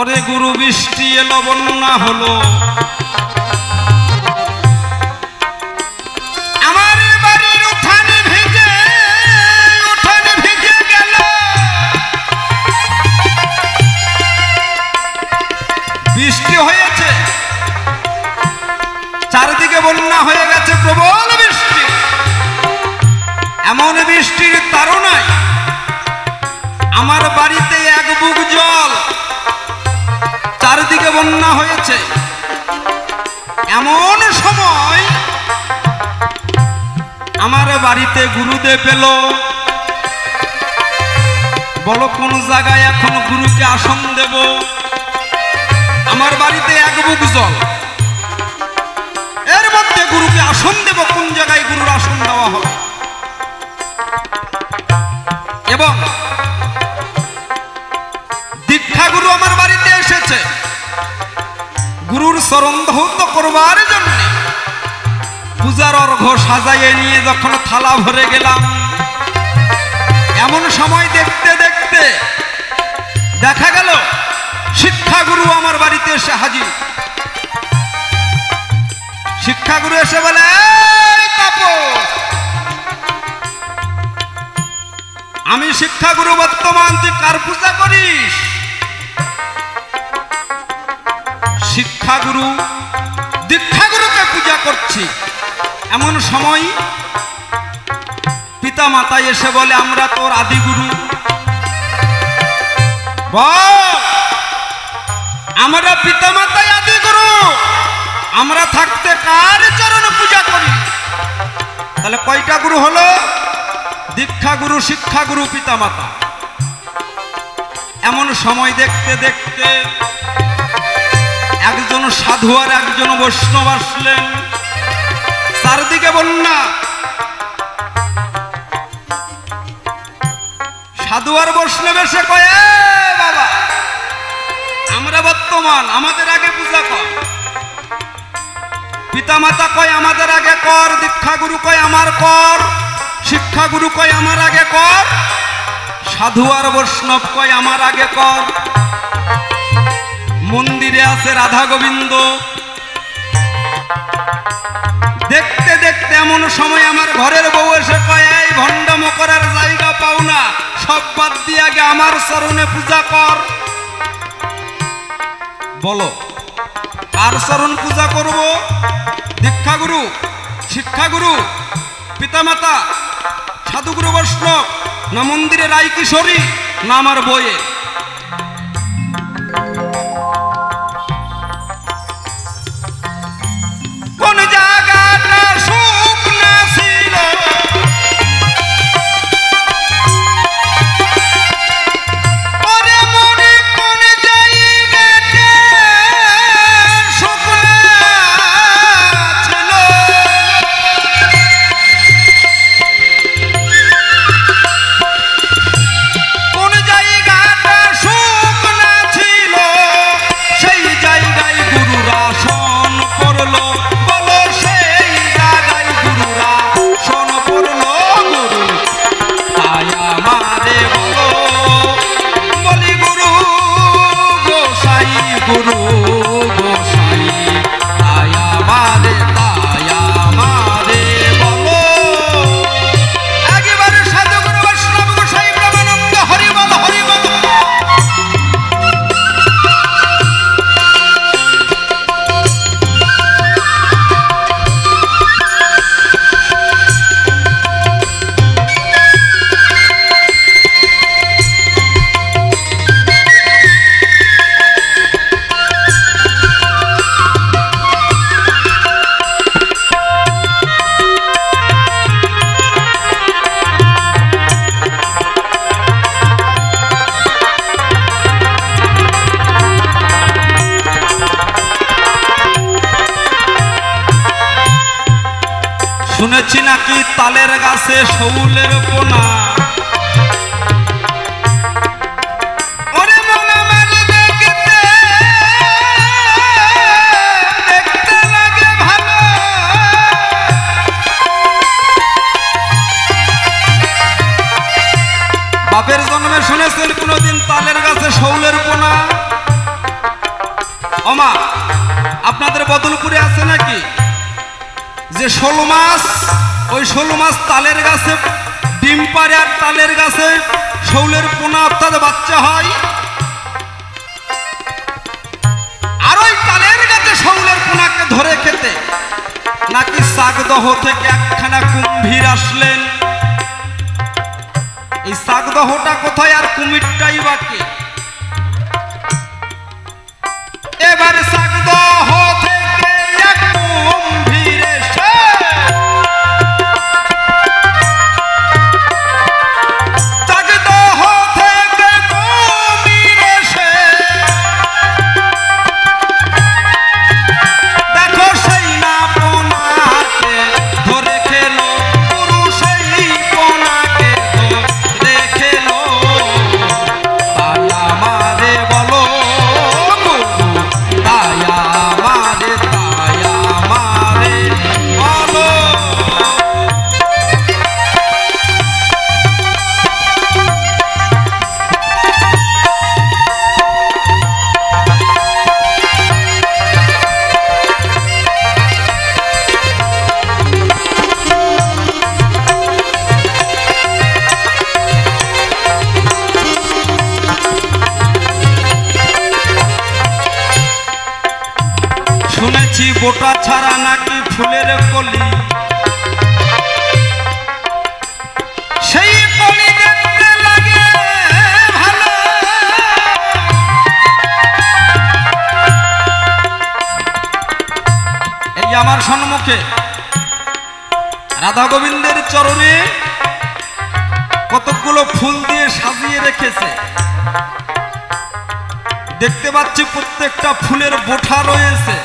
ওরে গুরু বৃষ্টি এলো, বন্যা হলো, আমার বাড়ির উঠানে ভিজে, উঠানে ভিজে গেল। বৃষ্টি হয়েছে, চারিদিকে বন্যা হয়ে গেছে, প্রবল বৃষ্টি। এমন বৃষ্টির তাড়নায় আমার বাড়িতে এক বুক জল, চারিদিকে বন্যা হয়েছে। এমন সময় আমার বাড়িতে গুরুদেব এলো। বলো কোন জায়গায় এখন গুরুকে আসন দেব? আমার বাড়িতে এক বুক জল, এর মধ্যে গুরুকে আসন দেব, কোন জায়গায় গুরুর আসন দেওয়া হবে? এবং দীক্ষা গুরু আমার বাড়িতে এসেছে। গুরুর চরণ ধৌত করবার জন্য পূজার অর্ঘ্য সাজাইয়ে নিয়ে যখন থালা ভরে গেলাম, এমন সময় দেখতে দেখতে দেখা গেল শিক্ষাগুরু আমার বাড়িতে এসে হাজির। শিক্ষাগুরু এসে বলে, এই তাপস, আমি শিক্ষাগুরু, বর্তমান তুই কার পূজা করিস? শিক্ষাগুরু দীক্ষাগুরুকে পূজা করছি। এমন সময় পিতা মাতা এসে বলে, আমরা তোর আদিগুরু। বল, আমরা পিতা মাতাই আদিগুরু, আমরা থাকতে কার চরণ পূজা করি? তাহলে কয়টা গুরু হলো? দীক্ষাগুরু, শিক্ষাগুরু, পিতা মাতা। এমন সময় দেখতে দেখতে একজন সাধু আর একজন বৈষ্ণব আসলেন। চারদিকে বন্যা। সাধু আর বৈষ্ণব এসে কয়, বাবা, আমরা বর্তমান, আমাদের আগে পূজা কর। পিতা মাতা কয় আমাদের আগে কর, দীক্ষাগুরু কয় আমার কর, শিক্ষাগুরু কয় আমার আগে কর, সাধু আর বৈষ্ণব কয় আমার আগে কর। মন্দিরে আছে রাধা গোবিন্দ। দেখতে দেখতে এমন সময় আমার ঘরের বউ এসে কয়, এই ভণ্ডামো করার জায়গা পাও না, সব বাদ দিয়ে আগে আমার চরণে পূজা কর। বলো কার চরণ পূজা করব? দীক্ষাগুরু, শিক্ষাগুরু, পিতামাতা, সাধুগুরু বৈষ্ণব, না মন্দিরে রাই কিশোরী, না আমার বইয়ে? কোন জায়গাটা শুকনা ছিল, ওরে মনে কোন জায়গাটা শুকনা ছিল, কোন জায়গাটা শুকনা ছিল, সেই জায়গায় গুরুরা শোন করলো। বলো সেই জায়গায় গুরুরা শোন করলো। গুরু তাই আমারে বলো, বলি গুরু গোসাই, গুরু গোসাই, তাই আমারে বলো। একেবারে সাধুগুরু বৈষ্ণব গোসাই ব্রহ্মানন্দ হরি বল, হরি বল। শুনেছি নাকি তালের গাছে শৌলের পোনা, ওরে মন আমার দেখতে দেখতে লাগে ভালো। বাপের জন্মে শুনেছেন কোনদিন তালের গাছে শৌলের পোনা? ওমা আপনাদের বদলপুরে আছে নাকি যে শোল মাছ, ওই শোল মাছ তালের গাছে ডিম পারে আর তালের গাছে শৌলের পোনা অর্থাৎ বাচ্চা হয়? আর ওই তালের গাছে শৌলের পোনাকে ধরে খেতে নাকি সাগদহ থেকে একখানা কুম্ভীর আসলেন। এই সাগদহটা কোথায় আর কুমিরটাই বাকি? এবার সাগদহ থেকে এক কুম্ভীর এসে সাগদহ থেকে কুমির এসে দেখো সেই না পোনাকে ধরে খেলো। গুরু সেই পোনাকে ধরে খেলো। তাই আমারে বলো গুরু, তাই আমারে বলো। শুনেছি বোটা ছাড়া নাকি ফুলের কলি, সেই কলি দেখতে লাগে ভালো। এই আমার সম্মুখে রাধা গোবিন্দের চরণে কতগুলো ফুল দিয়ে সাজিয়ে রেখেছে। দেখতে পাচ্ছি প্রত্যেকটা ফুলের বোঠা রয়েছে,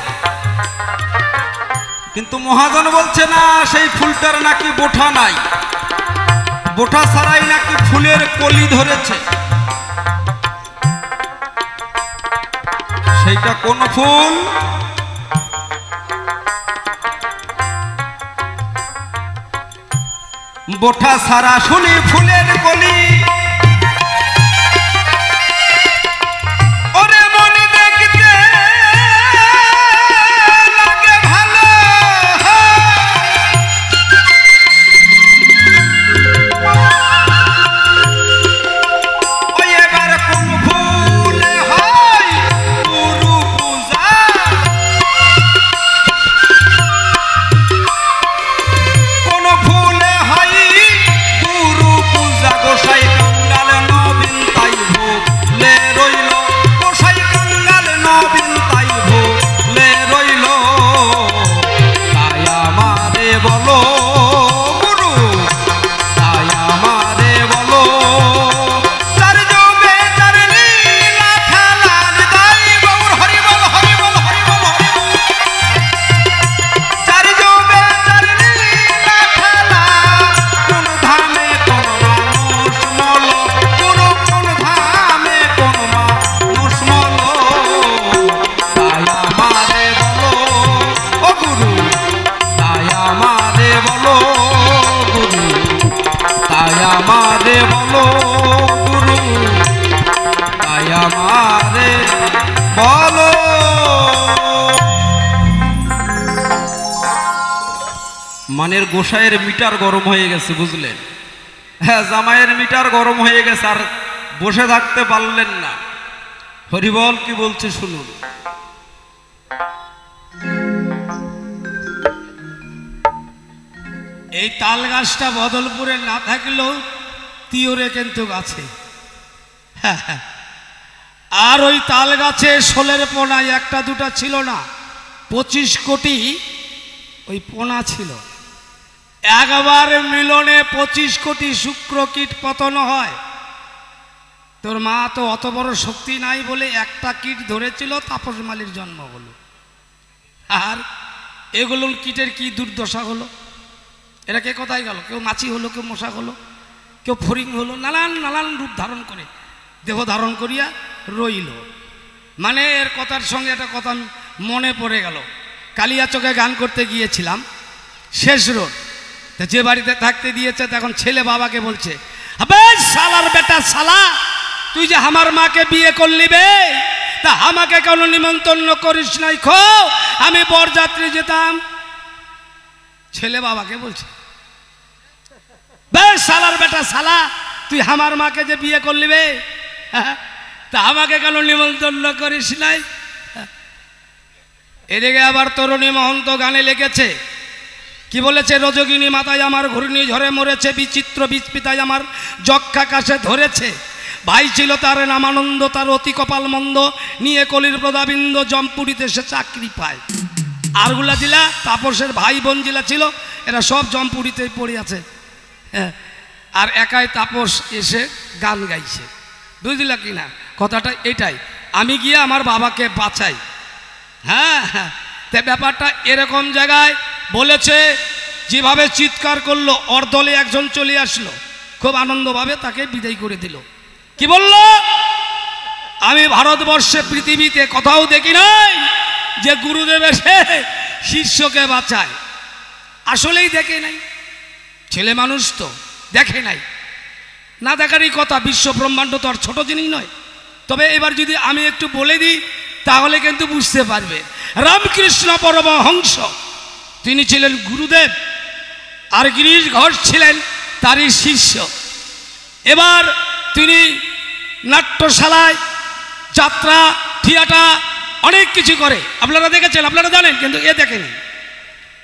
কিন্তু মহাজন বলছে না সেই ফুলটার নাকি বোঠা নাই, বোঠা ছাড়াই নাকি ফুলের কলি ধরেছে। সেইটা কোন ফুল? বোঠা ছাড়া শুনি ফুলের কলি। ওরে মনে দেখতে লাগে ভালো। মানের গোসাইয়ের মিটার গরম হয়ে গেছে, বুঝলেন? হ্যাঁ, জামাইয়ের মিটার গরম হয়ে গেছে, আর বসে থাকতে পারলেন না। হরিবল কি বলছে শুনুন।
এই তাল গাছটা বদলপুরে না থাকলেও তিওরে কিন্তু আছে। আর ওই তাল গাছে শোলের পোনায় একটা দুটা ছিল না, 25 কোটি ওই পোনা ছিল। একবার মিলনে 25 কোটি শুক্র কীট পতন হয়। তোর মা তো অত বড় শক্তি নাই বলে একটা কীট ধরেছিল, তাপস মালির জন্ম হলো। আর এগুলো কীটের কি দুর্দশা হলো, এরা কে কোথায় গেল? কেউ মাছি হলো, কেউ মশা হলো, কেউ ফড়িং হলো, নানান নানান রূপ ধারণ করে দেহ ধারণ করিয়া রইল। মানে এর কথার সঙ্গে একটা কথা মনে পড়ে গেল। কালিয়াচকে গান করতে গিয়েছিলাম, শেষ রোড। তা যে বাড়িতে থাকতে দিয়েছে, তখন ছেলে বাবাকে বলছে, আবে শালার বেটা শালা, তুই যে আমার মাকে বিয়ে করলি বে, তা আমাকে কেন নিমন্ত্রণ করিস নাই? খো আমি বরযাত্রী যেতাম। ছেলে বাবাকে বলছে, বে শালার বেটা শালা, তুই আমার মাকে যে বিয়ে করলি বে, তা আমাকে কেন নিমন্ত্রণ করিস নাই? এদিকে আবার তরুণী মহন্ত গানে লেগেছে, কি বলেছে? রজগিনী মাতায় আমার ঘূর্ণি ঝরে মরেছে, বিচিত্র বিস্মিতায় আমার যক্ষা কাশে ধরেছে। ভাই ছিল তার নামানন্দ, তার অতি কপাল মন্দ, নিয়ে কলির প্রদাবিন্দ জমপুরিতে সে চাকরি পায়। আরগুলা জেলা তাপসের ভাই বোন জেলা ছিল, এরা সব জমপুরিতেই পড়ে আছে। হ্যাঁ, আর একাই তাপস এসে গান গাইছে। বুঝলা কি না কথাটা? এটাই, আমি গিয়ে আমার বাবাকে বাঁচাই। হ্যাঁ হ্যাঁ, তে ব্যাপারটা এরকম জায়গায় বলেছে, যেভাবে চিৎকার করলো, ওর দলে একজন চলে আসলো, খুব আনন্দভাবে তাকে বিদায় করে দিল। কি বলল? আমি ভারতবর্ষে পৃথিবীতে কোথাও দেখি নাই যে গুরুদেব এসে শিষ্যকে বাঁচায়। আসলেই দেখে নাই, ছেলে মানুষ তো দেখে নাই। না দেখারই কথা, বিশ্ব ব্রহ্মাণ্ড তো আর ছোট জিনিস নয়। তবে এবার যদি আমি একটু বলে দিই তাহলে কিন্তু বুঝতে পারবে। রামকৃষ্ণ পরমহংস তিনি ছিলেন গুরুদেব, আর গিরিশ ঘোষ ছিলেন তারই শিষ্য। এবার তিনি নাট্যশালায় যাত্রা, থিয়েটার অনেক কিছু করে। আপনারা দেখেছেন, আপনারা জানেন, কিন্তু এ দেখেনি।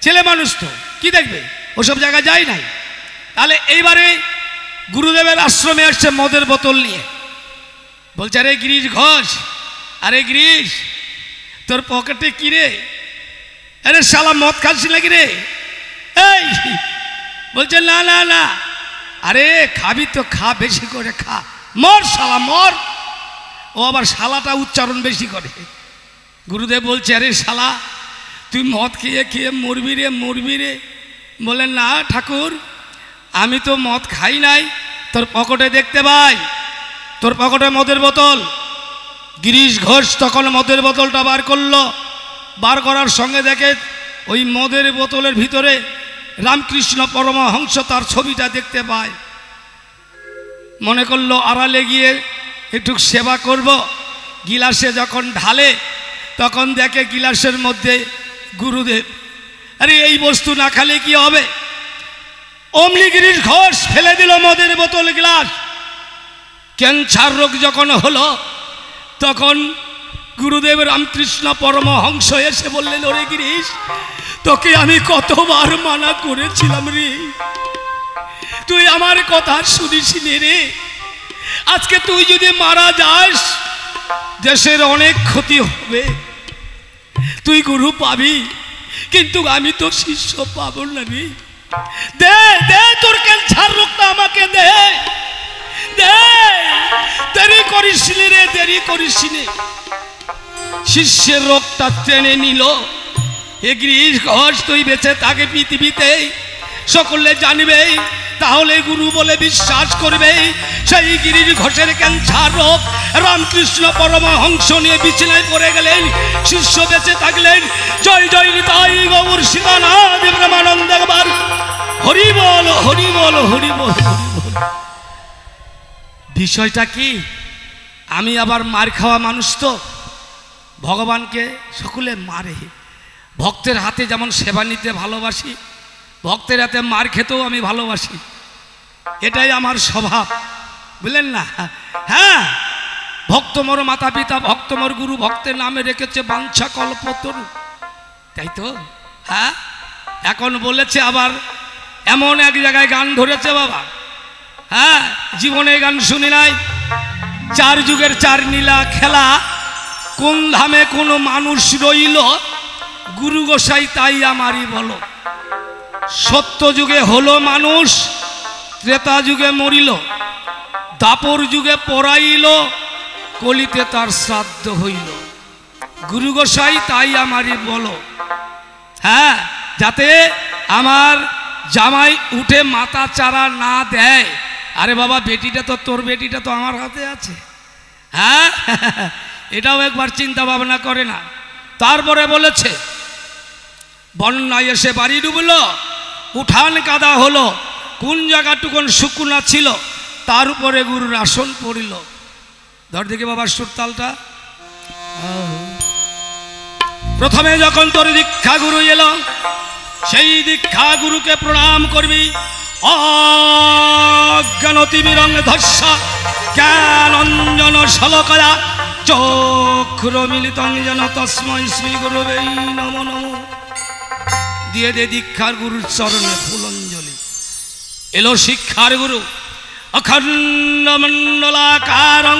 ছেলে মানুষ তো কি দেখবে, ওসব জায়গায় যায় নাই। তাহলে এইবারে গুরুদেবের আশ্রমে আসছে মদের বোতল নিয়ে। বলছে, আরে গিরিশ ঘোষ, আরে গিরিশ, তোর পকেটে কি রে? আরে শালা মদ খাচ্ছি নাকি রে? এই বলছে, না না না, আরে খাবি তো খা, বেশি করে খা, মর শালা মর। ও আবার শালাটা উচ্চারণ বেশি করে। গুরুদেব বলছে, আরে শালা তুই মদ খেয়ে খেয়ে মরবি রে, মরবি রে। বলে, না ঠাকুর, আমি তো মদ খাই নাই, তোর পকেটে দেখতে পাই, তোর পকেটে মদের বোতল। গিরিশ ঘোষ তখন মদের বোতলটা বার করলো। বার করার সঙ্গে দেখে ওই মদের বোতলের ভিতরে রামকৃষ্ণ পরমহংস তার ছবিটা দেখতে পায়। মনে করলো আড়ালে গিয়ে একটু সেবা করব। গিলাসে যখন ঢালে তখন দেখে গিলাসের মধ্যে গুরুদেব। আরে এই বস্তু না খালে কি হবে? অমনি গিরিশ ঘোষ ফেলে দিল মদের বোতল গ্লাস। ক্যান্সার রোগ যখন হলো তখন গুরুদেব রামকৃষ্ণ পরমহংস এসে বললেন, ওরে গিরিশ, তোকে আমি কতবার মানা করেছিলাম রে, তুই আমার কথা শুনিসনি রে। আজকে তুই যদি মারা যাস দেশের অনেক ক্ষতি হবে, তুই গুরু পাবি, কিন্তু আমি তো শিষ্য পাবো না রে। দে দে তোর ক্যান্সার রোগটা আমাকে দে, দে, দেরি করিস রে, দেরি করিস নে। শিষ্যের রোগটা টেনে নিল। এ গিরিশ ঘোষ তুই বেঁচে থাকে পৃথিবীতে, সকলে জানবে, তাহলে গুরু বলে বিশ্বাস করবে। সেই গিরিশ ঘোষের ক্যান্সার রোগ রামকৃষ্ণ পরমহংস নিয়ে বিছানায় পড়ে গেলেন, শিষ্য বেঁচে থাকলেন। জয় জয় নিতাই গৌর সীতানাথ ব্রহ্মানন্দ। একবার হরি বল, হরি বল, হরি বল, হরি বল। বিষয়টা কি? আমি আবার মার খাওয়া মানুষ তো, ভগবানকে সকলে মারে। ভক্তের হাতে যেমন সেবা নিতে ভালোবাসি, ভক্তের হাতে মার খেতেও আমি ভালোবাসি, এটাই আমার স্বভাব, বুঝলেন না? হ্যাঁ, ভক্ত মোর মাতা পিতা, ভক্ত মোর গুরু, ভক্তের নামে রেখেছে বাঞ্ছা কল্পতরু, তাই তো? হ্যাঁ, এখন বলেছে আবার এমন এক জায়গায় গান ধরেছে বাবা, হ্যাঁ, জীবনে গান শুনি নাই, চার যুগের চার নীলা খেলা, কোন ধামে কোনো মানুষ রইল, গুরু গোসাই তাই আমারই বলো। সত্য যুগে হলো মানুষ, ত্রেতা যুগে মরিল, দাপর যুগে পড়াইল, কলিতে তার শ্রাদ্ধ হইল, গুরু গোসাই তাই আমারই বলো। হ্যাঁ, যাতে আমার জামাই উঠে মাথা চারা না দেয়। আরে বাবা, বেটিটা তো তোর, বেটিটা তো আমার হাতে আছে। হ্যাঁ, এটাও একবার চিন্তা ভাবনা করে না। তারপরে বলেছে বন্যায় এসে বাড়ি ডুবলো, উঠান কাদা হলো, কোন জায়গাটুকুন শুকনা ছিল, তার উপরে গুরুর আসন পড়িল। ধর দেখি বাবা সুরতালটা। প্রথমে যখন তোর দীক্ষা গুরু এলো, সেই দীক্ষা গুরুকে প্রণাম করবি। অজ্ঞানতিমিরং ধস্যা জ্ঞান অঞ্জন শলকয়া চক্ষুর মিলিতং যেন তস্মৈ শ্রী গুরুবে নমো নমো। দিয়ে দে দীক্ষার গুরুর চরণে ফুলঞ্জলি। এলো শিক্ষার গুরু, অখণ্ড মণ্ডলাকারং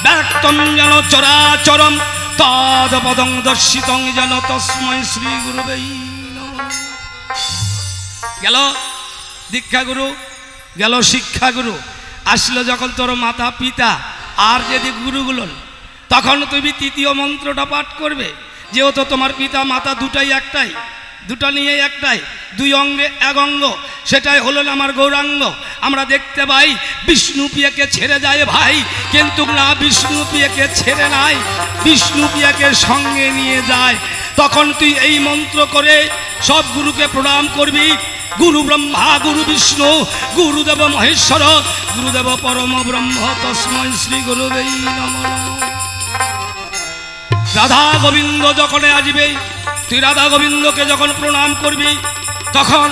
ব্যক্তং যেন চরাচরম তদপদং দর্শিতং যেন তস্মৈ শ্রী গুরুবে নমো। গেল দীক্ষাগুরু, গেল শিক্ষাগুরু, আসলো যখন তোর মাতা পিতা আর যদি গুরুগুলো, তখন তুমি তৃতীয় মন্ত্রটা পাঠ করবে। যেহেতু তোমার পিতা মাতা দুটাই একটাই, দুটা নিয়ে একটাই, দুই অঙ্গে এক অঙ্গ, সেটাই হলো আমার গৌরাঙ্গ। আমরা দেখতে পাই বিষ্ণু প্রিয়াকে ছেড়ে যায় ভাই, কিন্তু না, বিষ্ণু প্রিয়াকে ছেড়ে নাই, বিষ্ণু প্রিয়াকে সঙ্গে নিয়ে যায়। তখন তুই এই মন্ত্র করে সব গুরুকে প্রণাম করবি। গুরু ব্রহ্মা, গুরু বিষ্ণু, গুরুদেব মহেশ্বর, গুরুদেব পরম ব্রহ্ম, তস্মৈ শ্রী গুরুবে নমো নমঃ। রাধা গোবিন্দ যখন আসবে, তুই রাধা গোবিন্দকে যখন প্রণাম করবি, তখন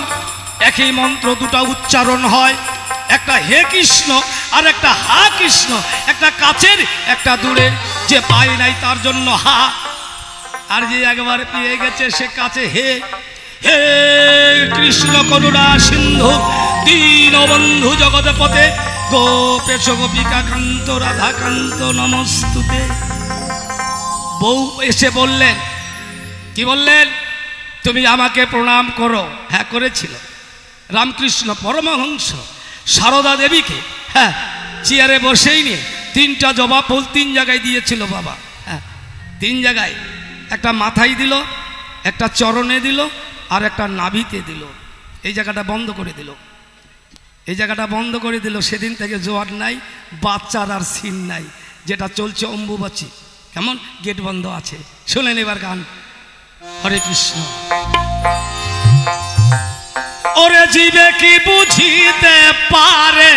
একই মন্ত্র দুটা উচ্চারণ হয়, একটা হে কৃষ্ণ আর একটা হা কৃষ্ণ, একটা কাছের একটা দূরে। যে পায় নাই তার জন্য হা, আর যে একবার পেয়ে গেছে সে কাছে হে। হে কৃষ্ণ করুণা সিন্ধু দীনবন্ধু জগৎপতে গোপেশ গোপিকা কান্ত রাধা কান্ত নমস্তুতে। বউ এসে বললেন, কি বললেন? তুমি আমাকে প্রণাম করো। হ্যাঁ, করেছিল। রামকৃষ্ণ পরমহংস সারদা দেবীকে, হ্যাঁ, চেয়ারে বসেই নিয়ে তিনটা জবা ফুল তিন জায়গায় দিয়েছিল বাবা। হ্যাঁ, তিন জায়গায়, একটা মাথায় দিল, একটা চরণে দিল, আর একটা নাভিতে দিল। এই জায়গাটা বন্ধ করে দিল, এই জায়গাটা বন্ধ করে দিল। সেদিন থেকে জোয়ার নাই, বাচ্চার আর সিন নাই। যেটা চলছে অম্বুবাচী, কেমন গেট বন্ধ আছে। শুনেন এবার গান। হরে কৃষ্ণ। ওরে জীবে কি বুঝিতে পারে,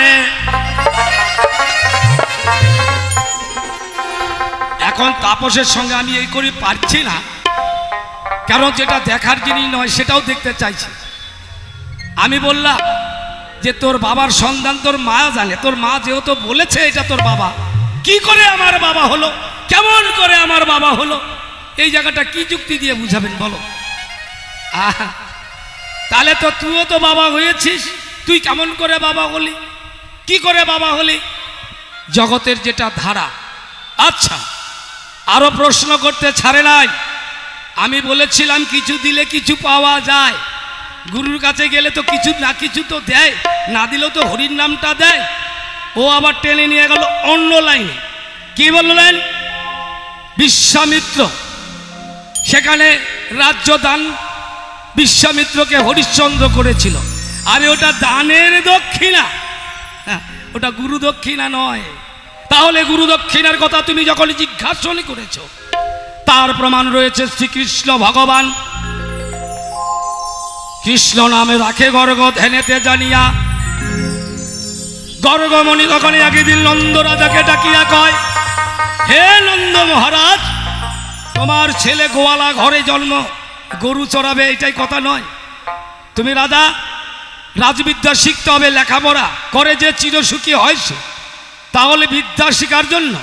এখন তাপসের সঙ্গে আমি এই করি পারছি না, কারণ যেটা দেখার জিনিস নয় সেটাও দেখতে চাইছি। আমি বললাম যে তোর বাবার সন্ধান তোর মা জানে, তোর মা যেহেতু বলেছে এটা তোর বাবা, কি করে আমার বাবা হলো, কেমন করে আমার বাবা হলো, এই জায়গাটা কি যুক্তি দিয়ে বুঝাবেন বলো? তাহলে তো তুইও তো বাবা হয়েছিস, তুই কেমন করে বাবা হলি, কি করে বাবা হলি? জগতের যেটা ধারা। আচ্ছা, আরো প্রশ্ন করতে ছাড়ে নাই। আমি বলেছিলাম কিছু দিলে কিছু পাওয়া যায়, গুরুর কাছে গেলে তো কিছু না কিছু তো দেয়, না দিলেও তো হরির নামটা দেয়। ও আবার টেনে নিয়ে গেল অন্য লাইনে। কি বললেন? বিশ্বামিত্র, সেখানে রাজ্য দান বিশ্বামিত্রকে হরিশ্চন্দ্র করেছিল। আরে ওটা দানের দক্ষিণা, ওটা গুরু দক্ষিণা নয়। তাহলে গুরু দক্ষিণার কথা তুমি যখন জিজ্ঞাসা করেছ, তার প্রমাণ রয়েছে শ্রীকৃষ্ণ ভগবান। কৃষ্ণ নামে রাখে গর্গ ধ্যানেতে জানিয়া, গর্গমণি তখন একদিন নন্দ রাজাকে ডাকিয়া কয়, হে নন্দ মহারাজ, তোমার ছেলে গোয়ালা ঘরে জন্ম, গরু চড়াবে, এটাই কথা নয়। তুমি রাজা, রাজবিদ্যা শিখতে হবে, লেখাপড়া করে যে চিরসুখী হয় সে। তাহলে বিদ্যা শেখার জন্য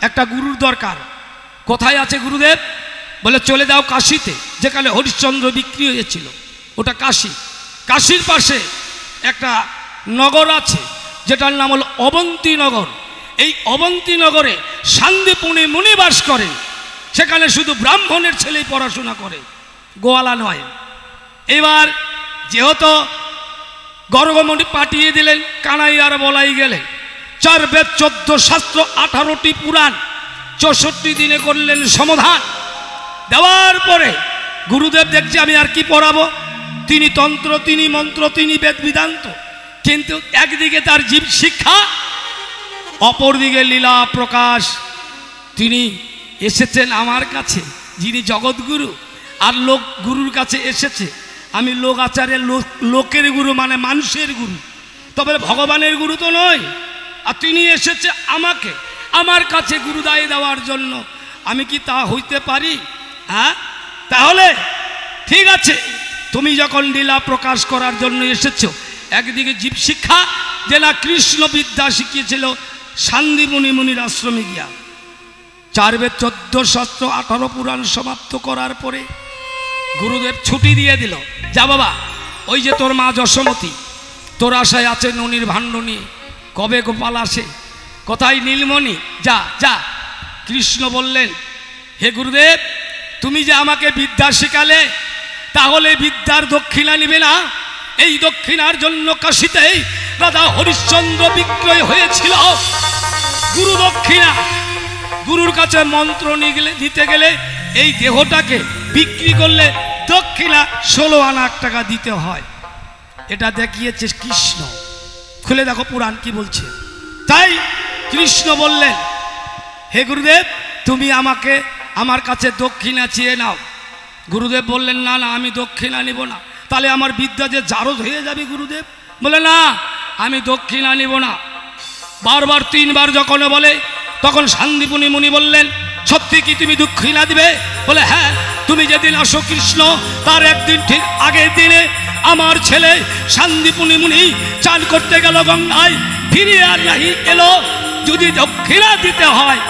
একটা গুরুর দরকার। কোথায় আছে গুরুদেব? বলে চলে যাও কাশিতে, যেখানে হরিশ্চন্দ্র বিক্রি হয়েছিল, ওটা কাশী। কাশীর পাশে একটা নগর আছে যেটার নাম হলো অবন্তীনগর। এই অবন্তীনগরে শান্তিপুনি মুনি বাস করেন। সেখানে শুধু ব্রাহ্মণের ছেলেই পড়াশোনা করে, গোয়ালা নয়। এবার যেহেতু গর্গমণি পাঠিয়ে দিলেন, কানাই আর বলাই গেলেন। 4 বেদ 14 শাস্ত্র 18টি পুরাণ 64 দিনে করলেন সমাধান। দেওয়ার পরে গুরুদেব দেখছে আমি আর কি পড়াবো, তিনি তন্ত্র, তিনি মন্ত্র, তিনি বেদ বিধান্ত। কিন্তু একদিকে তার জীব শিক্ষা, অপরদিকে লীলা প্রকাশ। তিনি এসেছেন আমার কাছে, যিনি জগৎগুরু, আর লোক গুরুর কাছে এসেছে। আমি লোক আচারের লোকের গুরু, মানে মানুষের গুরু, তবে ভগবানের গুরু তো নয়। আর তিনি এসেছে আমাকে, আমার কাছে গুরুদায় দেওয়ার জন্য। আমি কি তা হইতে পারি? হ্যাঁ, তাহলে ঠিক আছে, তুমি যখন লীলা প্রকাশ করার জন্য এসেছো, একদিকে জীব শিক্ষা, যে না কৃষ্ণ বিদ্যা শিখিয়েছিল শান্তিপুনি মুনির আশ্রমে গিয়া। 4 বেদ 14 শাস্ত্র 18 পুরাণ সমাপ্ত করার পরে গুরুদেব ছুটি দিয়ে দিল, যা বাবা, ওই যে তোর মা যশোমতী, তোর আশায় আছে ননির ভাণ্ড নিয়ে, কবে গোপাল আসে, কোথায় নীলমণি, যা যা। কৃষ্ণ বললেন, হে গুরুদেব, তুমি যে আমাকে বিদ্যা শেখালে, তাহলে বিদ্যার দক্ষিণা নিবে না? এই দক্ষিণার জন্য কাশীতেই রাজা হরিশ্চন্দ্র বিক্রয় হয়েছিল। গুরু দক্ষিণা, গুরুর কাছে মন্ত্র নিতে গেলে এই দেহটাকে বিক্রি করলে দক্ষিণা 16 আনা টাকা দিতে হয়। এটা দেখিয়েছে কৃষ্ণ। খুলে দেখো পুরাণ কি বলছে। তাই কৃষ্ণ বললেন, হে গুরুদেব, তুমি আমাকে আমার কাছে দক্ষিণা চেয়ে নাও। গুরুদেব বললেন, না না, আমি দক্ষিণা নিব না, তাহলে আমার বিদ্যা যে জারদ হয়ে যাবে। গুরুদেব বলে, না, আমি দক্ষিণা নিব না। বারবার 3 বার যখন বলে, তখন শান্তিপুনি মুনি বললেন, সত্যি কি তুমি দক্ষিণা দিবে? বলে, হ্যাঁ। তুমি যেদিন আসো কৃষ্ণ, তার একদিন ঠিক আগের দিনে আমার ছেলে শান্তিপুনি মুনি চান করতে গেল গঙ্গায়, ফিরে আর নাহি এলো। যদি দক্ষিণা দিতে হয়,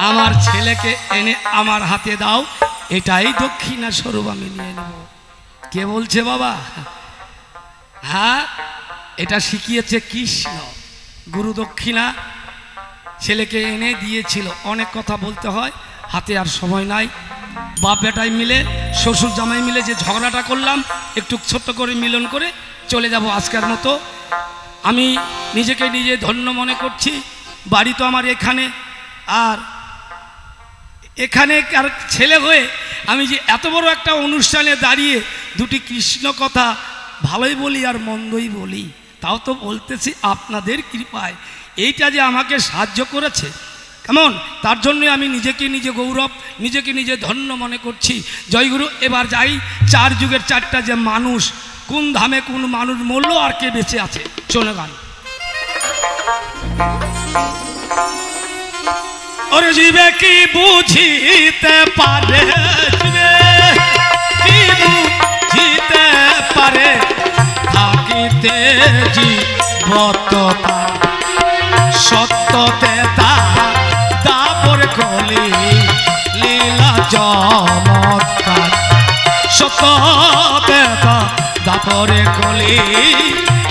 আমার ছেলেকে এনে আমার হাতে দাও, এটাই দক্ষিণা স্বরূপ আমি নিয়ে নেব। কে বলছে বাবা? হ্যাঁ, এটা শিখিয়েছে কৃষ্ণ। গুরু দক্ষিণা ছেলেকে এনে দিয়েছিল। অনেক কথা বলতে হয়, হাতে আর সময় নাই। বাপ বেটাই মিলে, শ্বশুর জামাই মিলে যে ঝগড়াটা করলাম, একটু ছোট্ট করে মিলন করে চলে যাব আজকের মতো। আমি নিজেকে নিজে ধন্য মনে করছি। বাড়ি তো আমার এখানে, আর এখানে আর ছেলে হয়ে আমি যে এত বড় একটা অনুষ্ঠানে দাঁড়িয়ে দুটি কৃষ্ণ কথা ভালোই বলি আর মন্দই বলি, তাও তো বলতেছি আপনাদের কৃপায়। এইটা যে আমাকে সাহায্য করেছে, কেমন, তার জন্যই আমি নিজেকে নিজে গৌরব, নিজেকে নিজে ধন্য মনে করছি। জয়গুরু। এবার যাই, 4 যুগের 4টা যে মানুষ, কোন ধামে কোন মানুষ মরল আর কে বেঁচে আছে, শোনো গান। ওরে জীবে কি বুঝিতে পারে, কি বুঝিতে পারে, থাকিতে জীবত সত্যতে দাপর কলি লীলা চমৎকার, সত্যতে দাপরে কলি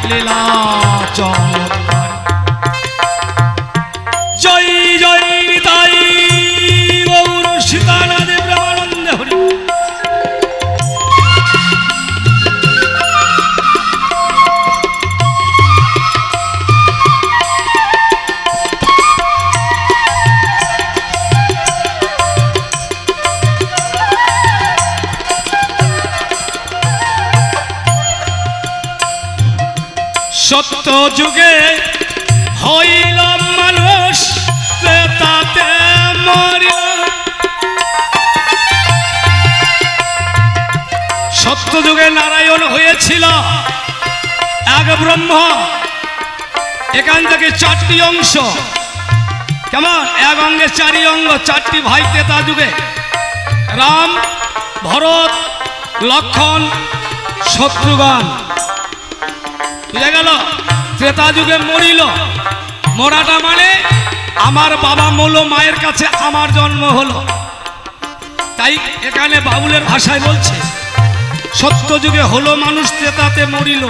লীলা চমৎকার। জয় জয় নিতাই গৌর সীতানাথ ব্রহ্মানন্দে হরি। সত্য যুগে হইল মানুষ, তাতে মরিল। সত্য যুগে নারায়ণ হয়েছিল এক ব্রহ্ম। এখান থেকে 4টি অংশ, কেমন, এক অঙ্গে 4 অঙ্গ, 4টি ভাই ত্রেতা যুগে। রাম, ভরত, লক্ষণ, শত্রুগণ বুঝে গেল, ত্রেতা যুগে মরিল। মরাটা মানে আমার বাবা মরল, মায়ের কাছে আমার জন্ম হলো। তাই এখানে বাউলের ভাষায় বলছে সত্যযুগে হলো মানুষ, ত্রেতাতে মরিল।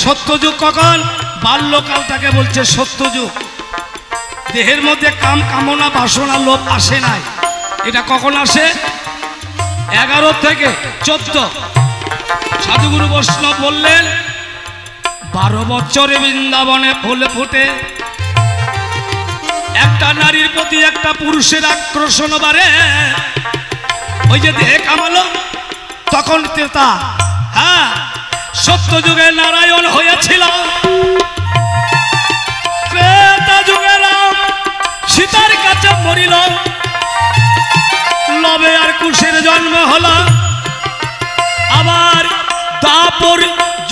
সত্যযুগ কখন? বাল্যকালটাকে বলছে সত্যযুগ। দেহের মধ্যে কাম কামনা বাসনা লোভ আসে নাই। এটা কখন আসে? 11 থেকে 14। সাধুগুরু বৈষ্ণব বললেন 12 বছরে বৃন্দাবনে ফুলে ফুটে একটা নারীর প্রতি একটা পুরুষের আকর্ষণ বাড়ে। ওই যে দেহে কামালো তখন ত্রেতা। হ্যাঁ, সত্য যুগে নারায়ণ হয়েছিল, ত্রেতা যুগে রাম সীতার কাছে মরিল, লবে আর কুশের জন্ম হলো। আবার দাপর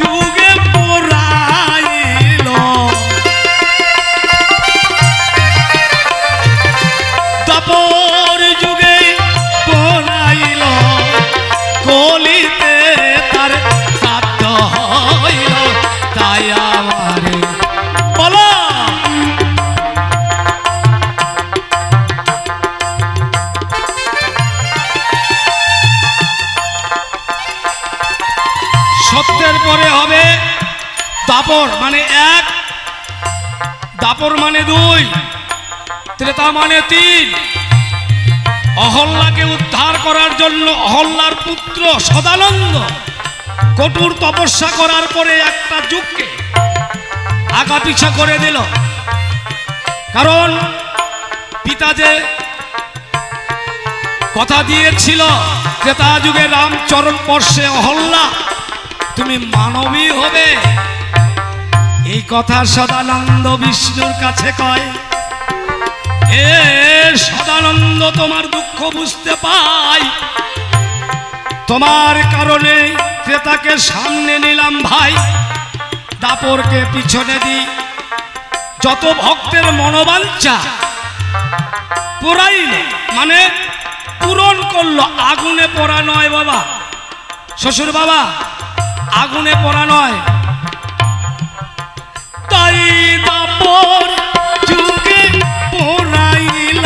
যুগে পরাইল, দাপর যুগে পরাইল, কলিতে তার শ্রাদ্ধ হইল। তাই আমারে বলো সত্যের পরে হবে দাপর মানে 1, দাপর মানে 2, ত্রেতা মানে 3। অহল্যাকে উদ্ধার করার জন্য অহল্যার পুত্র সদানন্দ কঠোর তপস্যা করার পরে একটা যুগকে আগা পিছা করে দিল। কারণ পিতা যে কথা দিয়েছিল ত্রেতা যুগে রামচরণ স্পর্শে অহল্যা তুমি মানবী হবে, এই কথা সদানন্দ বিষ্ণুর কাছে কয়। এ সদানন্দ, তোমার দুঃখ বুঝতে পাই, তোমার কারণে ত্রেতাকে সামনে নিলাম ভাই, দাপরকে পিছনে দি। যত ভক্তের মনোবাঞ্ছা পুরাইল মানে পূরণ করলো। আগুনে পোড়া নয় বাবা, শ্বশুর বাবা, আগুনে পোড়া নয়। তাই দাপর যুগে পোড়াইল,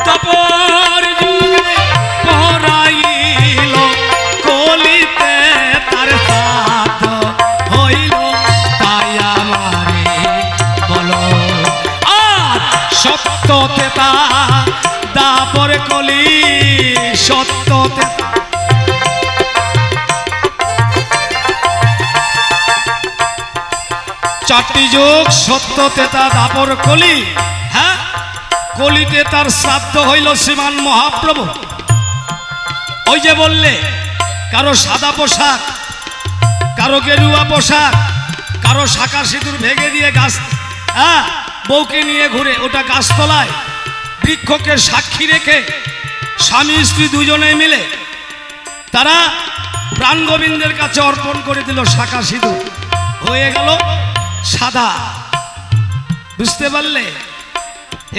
দাপর যুগে পোড়াইল, কলিতে তার শ্রাদ্ধ হইল। তাই আমারে বলো আর সত্য ত্রেতা দাপর কলি, সত্য ত্রেতা। চারটি যুগ সত্য ত্রেতা দাপর কলি। হ্যাঁ, কলিতে তার শ্রাদ্ধ হইল শ্রীমান মহাপ্রভু। ওই যে বললে কারো সাদা পোশাক, কারো গেরুয়া পোশাক, কারো শাঁখা সিঁদুর ভেঙে দিয়ে গাছ, হ্যাঁ, বউকে নিয়ে ঘুরে, ওটা গাছতলায় বৃক্ষকে সাক্ষী রেখে স্বামী স্ত্রী দুজনে মিলে তারা প্রাণ গোবিন্দের কাছে অর্পণ করে দিল শাঁখা সিঁদুর, হয়ে গেল সাদা। বুঝতে পারলে?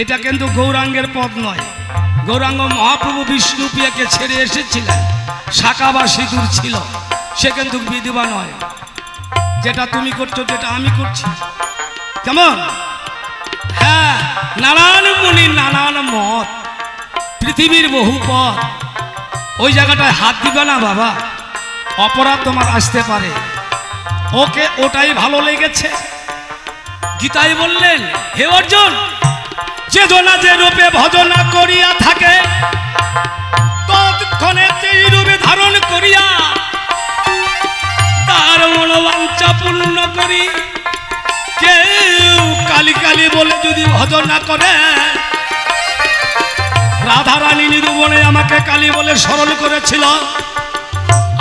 এটা কিন্তু গৌরাঙ্গের পদ নয়। গৌরাঙ্গ মহাপ্রভু বিষ্ণু প্রিয়াকে ছেড়ে এসেছিলেন, শাঁখা বা সিঁদুর ছিল, সে কিন্তু বিধবা নয়। যেটা তুমি করছো, যেটা আমি করছি, কেমন? হ্যাঁ, নানান মুনি নানান মত, পৃথিবীর বহু পথ। ওই জায়গাটায় হাত দিবে না বাবা, অপরাধ তোমার আসতে পারে। ওকে ওটাই ভালো লেগেছে। গীতায় বললেন, হে অর্জুন, যে জনা যে রূপে ভজনা করিয়া থাকে, তৎক্ষণে সেই রূপে ধারণ করিয়া তার মনোবাঞ্ছা পূর্ণ করি। কেউ কালী কালী বলে যদি ভজনা করে, রাধারানী নিরুবনে আমাকে কালী বলে স্মরণ করেছিল,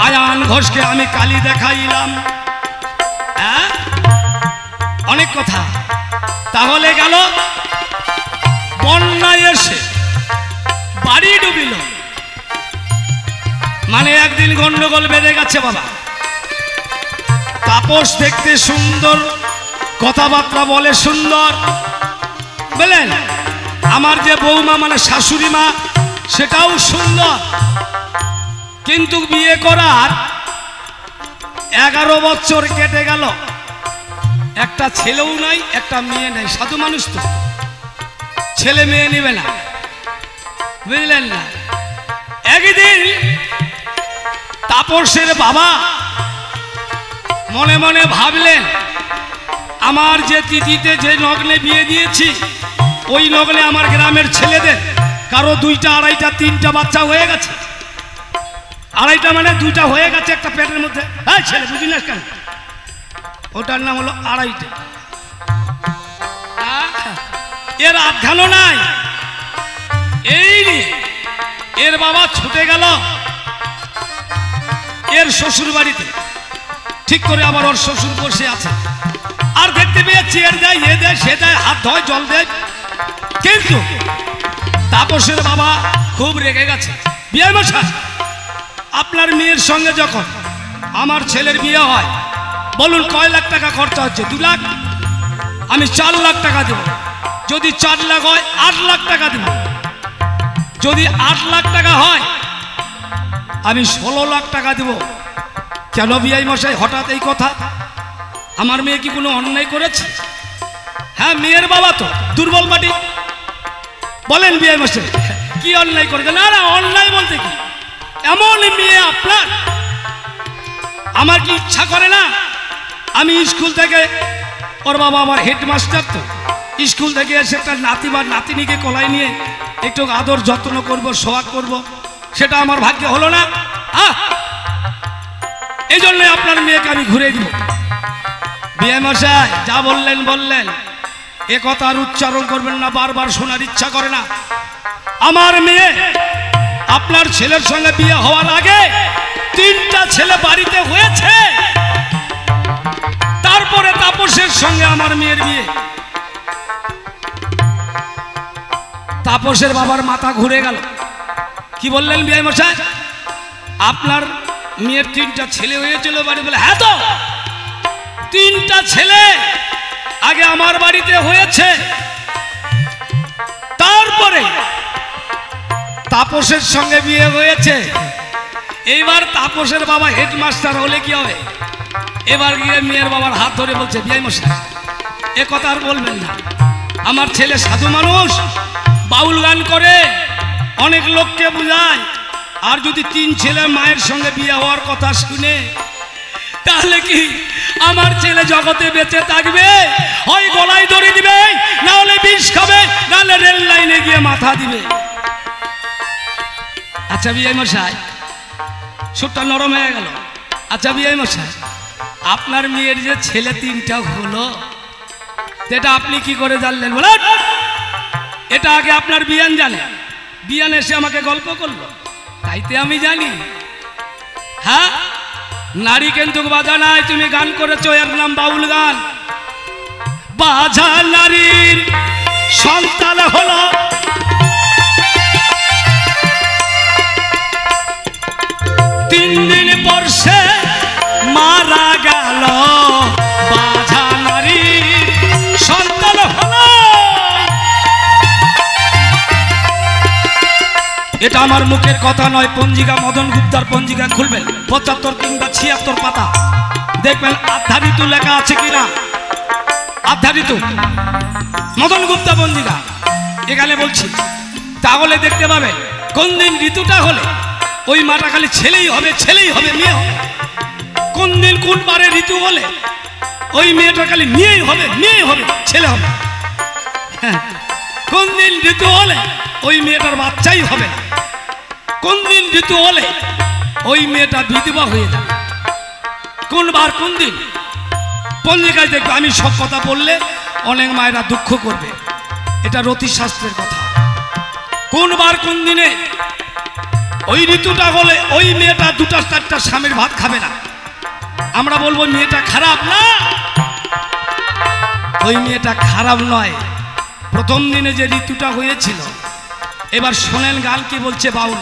আয়ান ঘোষকে আমি কালী দেখাইলাম। হ্যাঁ, অনেক কথা। তাহলে গেল বন্যায় এসে বাড়ি ডুবিল, মানে একদিন গন্ডগোল বেঁধে গেছে বাবা। তাপস দেখতে সুন্দর, কথাবার্তা বলে সুন্দর, বলেন আমার যে বৌমা মানে শাশুড়ি মা, সেটাও সুন্দর, কিন্তু বিয়ে করার 11 বছর কেটে গেল, একটা ছেলেও নাই, একটা মেয়ে নাই। সাধু মানুষ তো, ছেলে মেয়ে নেবে না, বুঝলেন না। একদিন তাপসের বাবা মনে মনে ভাবলেন, আমার যে তিথিতে যে লগ্নে বিয়ে দিয়েছি, ওই লগ্নে আমার গ্রামের ছেলেদের কারো 2টা 2.5টা 3টা বাচ্চা হয়ে গেছে। 2.5টা মানে 2টা হয়ে গেছে একটা পেটের মধ্যে। হ্যাঁ ছেলে, বুঝি না কেন? ওটার নাম হলো 2.5টা। এর আধখানো নাই। এই এর বাবা ছুটে গেল এর শ্বশুর বাড়িতে, ঠিক করে আবার ওর শ্বশুর বসে আছে, আর দেখতে পেয়ে চেয়ার দেয়, এ দেয়, সে দেয়, হাত ধয়, জল দেয়। কিন্তু তাপসের বাবা খুব রেগে গেছে। বিয়ে মশাই, আপনার মেয়ের সঙ্গে যখন আমার ছেলের বিয়ে হয়, বলুন কয় লাখ টাকা খরচা হচ্ছে? 2 লাখ। আমি 4 লাখ টাকা দেব। যদি 4 লাখ হয় 8 লাখ টাকা দেব। যদি 8 লাখ টাকা হয় আমি 16 লাখ টাকা দেব। কেন বিয়ে মশাই হঠাৎ এই কথা? আমার মেয়ে কি কোনো অন্যায় করেছে? হ্যাঁ, মেয়ের বাবা তো দুর্বল মাটি। বলেন বিয়ে মশাই কি অন্যায় করেছে? না না, অন্যায় বলতে কি, এমন মেয়ে আপনার, আমার কি ইচ্ছা করে না আমি স্কুল থেকে, ওর বাবা আমার হেডমাস্টার, তো স্কুল থেকে এসে একটা নাতি বা নাতিনিকে কোলায় নিয়ে একটু আদর যত্ন করব, সোহাগ করব, সেটা আমার ভাগ্যে হলো না। এই জন্য আপনার মেয়েকে আমি ঘুরে দিব। বিয়ে মশাই যা বললেন বললেন, এ কথা আর উচ্চারণ করবেন না, বারবার শোনার ইচ্ছা করে না। আমার মেয়ে আপনার ছেলের সঙ্গে বিয়ে হওয়ার আগে 3টা ছেলে বাড়িতে হয়েছে, তারপরে তাপসের সঙ্গে আমার মেয়ের বিয়ে। তাপসের বাবার মাথা ঘুরে গেল। কি বললেন বিয়ে মশাই? আপনার মেয়ের 3টা ছেলে হয়েছিল বাড়ি? বলে হ্যাঁ, তো 3টা ছেলে আগে আমার বাড়িতে হয়েছে, তারপরে তাপসের সঙ্গে বিয়ে হয়েছে। এইবার তাপসের বাবা হেডমাস্টার হলে কি হবে? এবার গিয়ে মেয়ের বাবার হাত ধরে বলছে, বিয়ে মশাই এ কথা আর বলবেন না, আমার ছেলে সাধু মানুষ, বাউল গান করে, অনেক লোককে বুঝায়, আর যদি 3 ছেলে মায়ের সঙ্গে বিয়ে হওয়ার কথা শুনে, তাহলে কি আমার ছেলে জগতে বেঁচে থাকবে? হয় গলায় দড়ি দিবে, না হলে বিষ খাবে, না হলে রেল লাইনে গিয়ে মাথা দিবে। আচ্ছা বিয়ে মশাই, সুরটা নরম হয়ে গেল। আচ্ছা বিয়ে মশাই, আপনার মেয়ের যে ছেলে 3টা হলো, এটা আপনি কি করে জানলেন? বলেন। এটা আগে আপনার বিয়ান জানে, বিয়ান এসে আমাকে গল্প করলো, তাইতে আমি জানি। হ্যাঁ, নারী কিন্তু বাজা নাই, তুমি গান করেছো, এর নাম বাউল গান। বাজা নারীর সন্তান হলো, 3 দিন পর সে মারা গেল। বাজা নারীর সন্তান হলো। এটা আমার মুখের কথা নয়, পঞ্জিকা, মদন গুপ্তার পঞ্জিকা খুলবেন, 75 কিংবা 76 পাতা, দেখবেন আধ্যা ঋতু লেখা আছে কিনা। আধ্যা ঋতু, মদন গুপ্তা পঞ্জিকা, এখানে বলছি, তাহলে দেখতে পাবে কোন দিন ঋতুটা হলে ওই মাটা খালি ছেলেই হবে, ছেলেই হবে, মেয়ে হবে। কোন দিন কোন বারে ঋতু হলে ওই মেয়েটা খালি মেয়েই হবে, মেয়ে হবে, ছেলে হবে। কোন দিন ঋতু হলে ওই মেয়েটার বাচ্চাই হবে না। কোন দিন ঋতু হলে ওই মেয়েটা বিধবা হয়ে যাবে। কোন বার কোন দিন পঞ্জিকায় দেখবে। আমি সব কথা বললে অনেক মায়েরা দুঃখ করবে, এটা রতি শাস্ত্রের কথা। কোন বার কোন দিনে ওই ঋতুটা হলে ওই মেয়েটা 2টা 4টা স্বামীর ভাত খাবে না। আমরা বলবো মেয়েটা খারাপ না, ওই মেয়েটা খারাপ নয়, প্রথম দিনে যে ঋতুটা হয়েছিল। এবার শোনেন গান কি বলছে বাউল।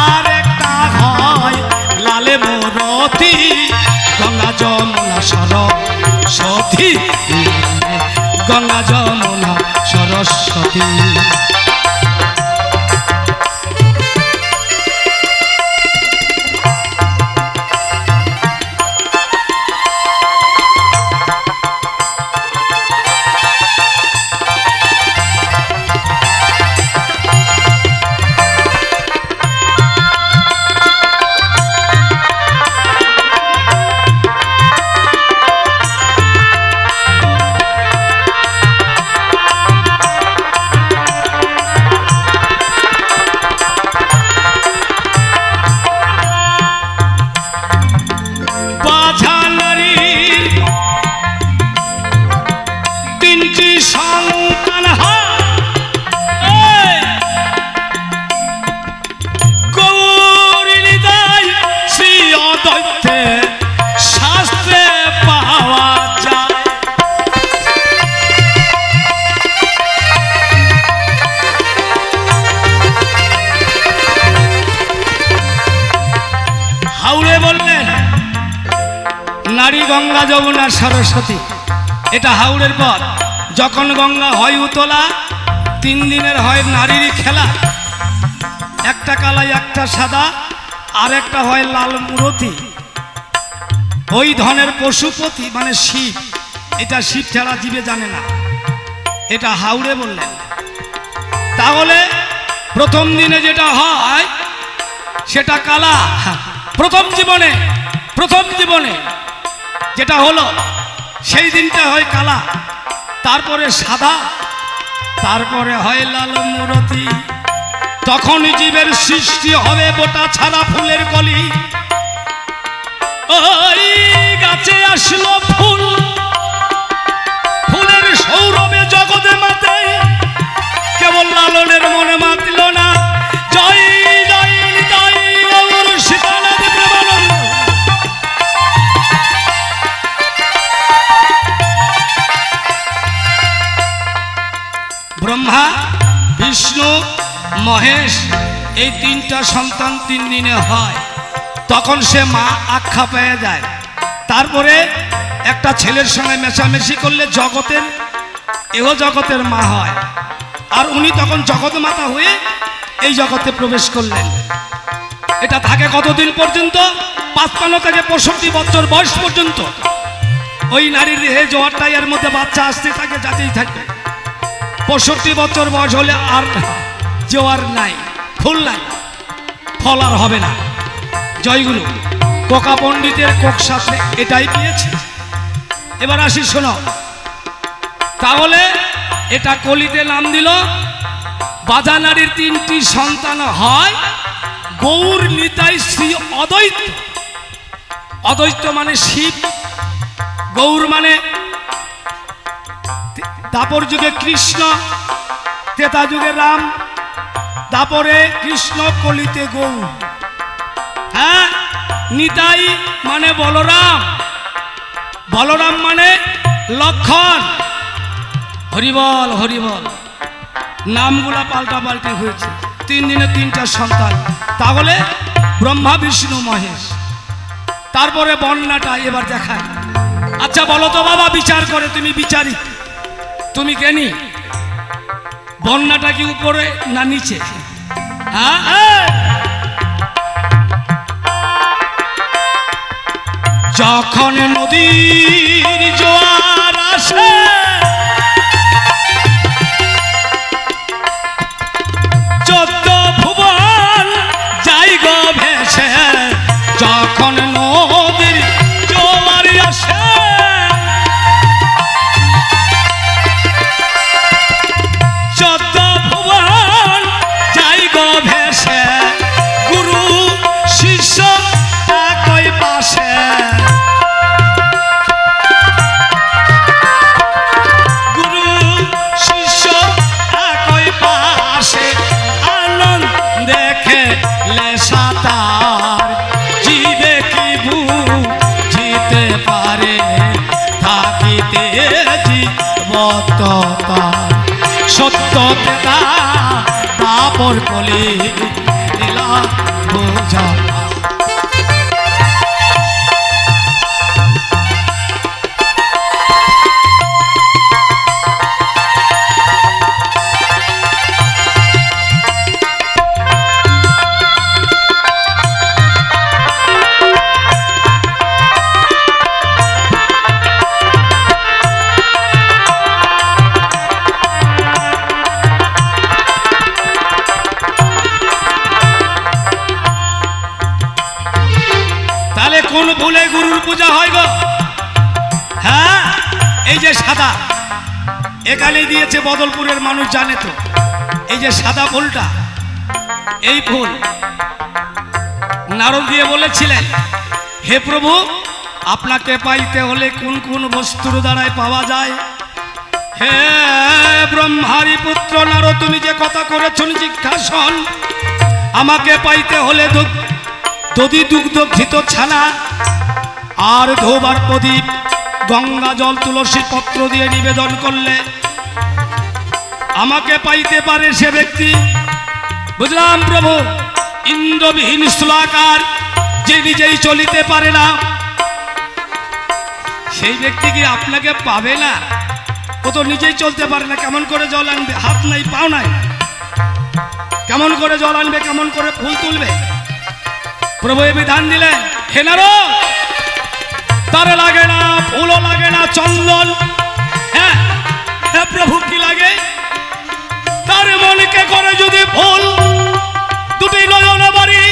আর একটা হয় লালে মূরতি, গঙ্গা যমুনা সরস্বতী, গঙ্গা যমুনা সরস্বতী। নারী গঙ্গা যমুনা সরস্বতী, এটা হাওড়ের পথ। যখন গঙ্গা হয় উতলা, 3 দিনের হয় নারীর খেলা, একটা কালাই একটা সাদা, আর একটা হয় লাল মূরতি। ওই ধনের পশুপতি মানে শিব, এটা শিব ছাড়া জীবে জানে না, এটা হাওড়ে বললেন। তাহলে প্রথম দিনে যেটা হয় সেটা কালা, প্রথম জীবনে যেটা হলো সেই দিনটা হয় কালা, তারপরে সাদা, তারপরে হয় লাল মূরতি। তখন জীবের সৃষ্টি হবে বোটা ছাড়া ফুলের কলি। ওই গাছে আসলো ফুল, ফুলের সৌরভে জগতে মাতে, কেবল লালনের মনে মাতিল না। জয় জয় জয় গৌর সীতানাথ প্রেমানন্দ। ব্রহ্মা, বিষ্ণু, মহেশ এই 3টা সন্তান 3 দিনে হয়। তখন সে মা আখ্যা পেয়ে যায়। তারপরে একটা ছেলের সঙ্গে মেশামেশি করলে জগতের জগতের মা হয়। আর উনি তখন জগৎ মাতা হয়ে এই জগতে প্রবেশ করলেন। এটা থাকে কতদিন পর্যন্ত? 55 থেকে 65 বছর বয়স পর্যন্ত। ওই নারীর দেহে জোয়ারটাই এর মধ্যে বাচ্চা আসতে থাকে, যাতেই থাকবে। 65 বছর বয়স হলে আর জোয়ার নাই, ফুল নাই, ফল আর হবে না। জয়গুরু কোকা পণ্ডিতের কোক শাস্ত্রে এটাই পেয়েছে। এবার আসি শোনো। তাহলে এটা কলিতে নাম দিল। বাধা নারীর 3টি সন্তান হয়, গৌর, নিতাই, শ্রী অদ্বৈত। অদ্বৈত মানে শিব, গৌর মানে দাপর যুগে কৃষ্ণ, ত্রেতা যুগে রাম, দাপরে কৃষ্ণ, কলিতে গৌর। হ্যাঁ, নিতাই মানে বলরাম, বলরাম মানে লক্ষণ। হরিবল হরিবল, নামগুলা পাল্টাপাল্টি হয়েছে। 3 দিনে 3টা সন্তান। তাহলে ব্রহ্মা, বিষ্ণু, মহেশ। তারপরে বন্যাটা এবার দেখায়। আচ্ছা বলো তো বাবা, বিচার করে, তুমি বিচারি, তুমি কেনি, বন্যাটা কি উপরে না নিচে? হ্যাঁ, যখন নদীর জোয়ার আসে, চোদ্দ ভুবন যাই গো ভেসে। যখন নদীর জোয়ার আসে, চোদ্দ ভুবন যাই গো ভেসে। গুরু শিষ্য একই পাশে, গুরু শিষ্য একই পাশে। আনন্দ দেখে সাঁতার জীবে কি বুঝিতে পারে, থাকিতে জীবত্তা সত্য দাপর কলি লীলা বোঝা। কোন ভুলে গুরুর পূজা হয় গো? হ্যাঁ, এই যে সাদা এখানে দিয়েছে বদলপুরের মানুষ জানে তো, এই যে সাদা ফুলটা, এই ফুল নারদ দিয়ে বলেছিলেন, হে প্রভু আপনাকে পাইতে হলে কোন কোন বস্তুর দ্বারাই পাওয়া যায়? হে ব্রহ্মারি পুত্র নারদ, তুমি যে কথা করেছেন জিজ্ঞাসন, আমাকে পাইতে হলে দধি দুগ্ধ ঘৃত ছানা আর ধোবার প্রদীপ গঙ্গা জল তুলসী পত্র দিয়ে নিবেদন করলে আমাকে পাইতে পারে সে ব্যক্তি। বুঝলাম প্রভু, ইন্দ্রবিহীন স্থূলাকার যে নিজেই চলিতে পারে না, সেই ব্যক্তি কি আপনাকে পাবে না? ও তো নিজেই চলতে পারে না, কেমন করে জল আনবে? হাত নাই, পাও নাই, কেমন করে জল আনবে? কেমন করে ফুল তুলবে? প্রভু এ বিধান দিলেন, হে নারদ, তারে লাগে না, ফুলও লাগে না, চন্দন। হ্যাঁ হ্যাঁ প্রভু, কি লাগে? তার মনকে করে যদি ফুল, দুটি নয়ন বাড়ি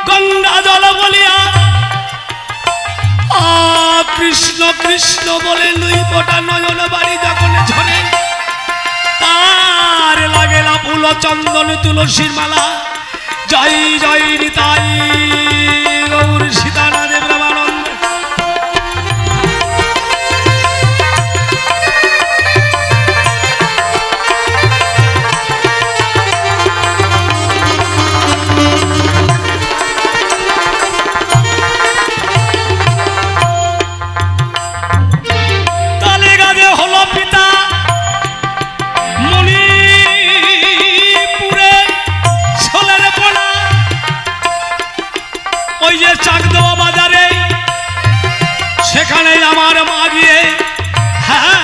গঙ্গা জল বলিয়া কৃষ্ণ কৃষ্ণ বলে দুই ফোঁটা নয়ন বাড়ি যখন ঝরে, তার লাগে না ফুল চন্দন তুলসীর মালা। জয় জয় নিতাই গৌর সীতানাথ ব্রহ্মানন্দ। তালে গাছে হলো পিতা মণিপুরে ছোলের পোনা, ওই যে চাকদোয়া বাজারে সেখানে আমার মা গিয়ে, হ্যাঁ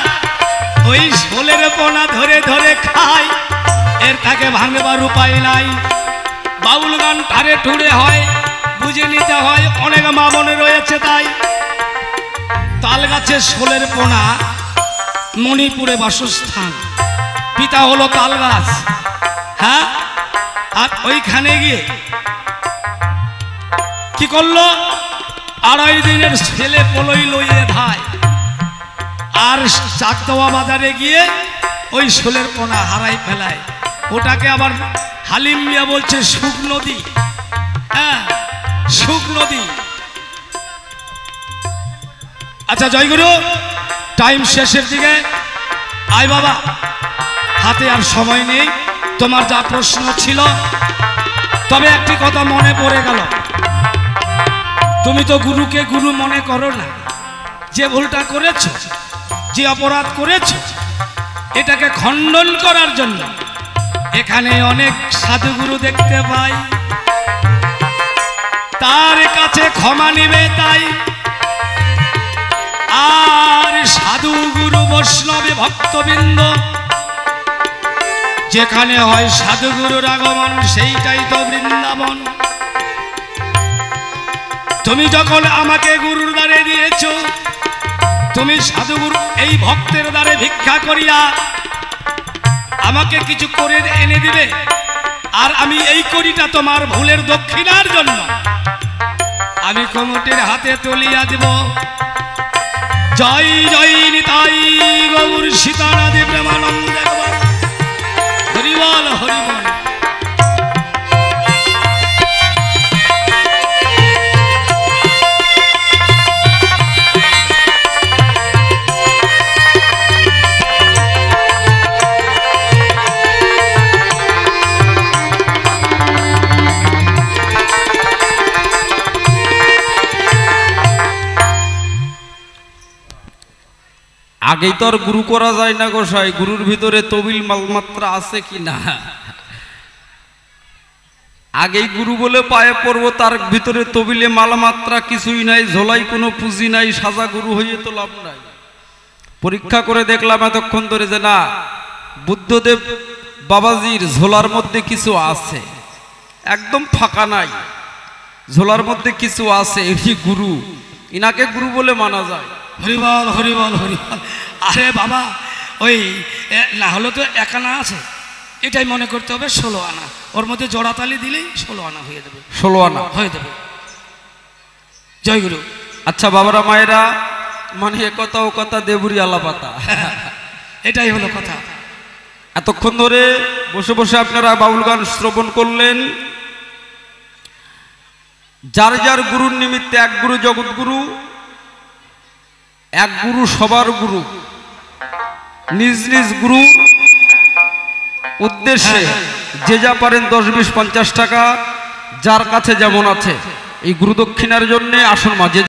ওই ছোলের পোনা ধরে ধরে খায়, এর তাকে ভাঙবার উপায় নাই। বাউল গান ঠারে ঠুড়ে হয়, বুঝে নিতে হয়, অনেক মা মনে রয়েছে। তাই তাল গাছের ছোলের পোনা মণিপুরে বাসস্থান, পিতা হলো তাল গাছ। হ্যাঁ, আর ওইখানে গিয়ে কি করলো? 2.5 দিনের ছেলে পলই লইয়ে ধায়, আর চাকদোয়া বাজারে গিয়ে ওই ছোলের পোনা হারাই ফেলায়। ওটাকে আবার হালিম মিয়া বলছে সুখ নদী। হ্যাঁ, সুখ নদী। আচ্ছা জয়গুরু, টাইম শেষের দিকে। আয় বাবা, হাতে আর সময় নেই, তোমার যা প্রশ্ন ছিল। তবে একটি কথা মনে পড়ে গেল, তুমি তো গুরুকে গুরু মনে করো না। যে ভুলটা করেছ, যে অপরাধ করেছ, এটাকে খণ্ডন করার জন্য এখানে অনেক সাধুগুরু দেখতে পাই, তার কাছে ক্ষমা নিবে। তাই আর সাধুগুরু বৈষ্ণবে ভক্তবৃন্দ যেখানে হয় সাধুগুরুর আগমন, সেইটাই তো বৃন্দাবন। তুমি যখন আমাকে গুরুর দ্বারে দিয়েছ, তুমি সাধুগুরু এই ভক্তের দ্বারে ভিক্ষা করিয়া আমাকে কিছু করে এনে দিবে, আর আমি এই করিটা তোমার ভুলের দক্ষিণার জন্য আমি কমিটির হাতে তুলিয়া দিব। জয় জয় নিতাই গৌর সীতানাথ প্রেমানন্দ। হরিবল হরিবল।
আগেই তো আর গুরু করা যায় না গোসাই, গুরুর ভিতরে তবিল মালমাত্রা আছে কি না। আগেই গুরু বলে পায়ে পড়বো, তার ভিতরে তবিলে মালমাত্রা কিছুই নাই, ঝোলাই কোনো পুঁজি নাই, সাজা গুরু হইয়ে তো লাভ নাই। পরীক্ষা করে দেখলাম এতক্ষণ ধরে যে না, বুদ্ধদেব বাবাজির ঝোলার মধ্যে কিছু আছে, একদম ফাঁকা নাই, ঝোলার মধ্যে কিছু আছে, এটি গুরু, ইনাকে গুরু বলে মানা যায়।
হরিবল হরিবল হরিবল। আরে বাবা, ওই না হলে তো 1 আনা আছে, এটাই মনে করতে হবে 16 আনা, ওর মধ্যে জোড়াতালি দিলেই 16 আনা হয়ে যাবে,
16 আনা
হয়ে যাবে। জয় গুরু।
আচ্ছা বাবারা মায়েরা, মানে এ কথা ও কথা দেবুরি আলাপাতা,
এটাই হলো কথা।
এতক্ষণ ধরে বসে বসে আপনারা বাউল গান শ্রবণ করলেন। যার যার গুরুর নিমিত্তে এক গুরু জগৎগুরু, এক গুরু সবার গুরু, নিজ নিজ গুরু উদ্দেশ্যে যে যা পারেন 10, 20, 50 টাকা, যার কাছে যেমন আছে, এই গুরু দক্ষিণার জন্য আসন মাঝে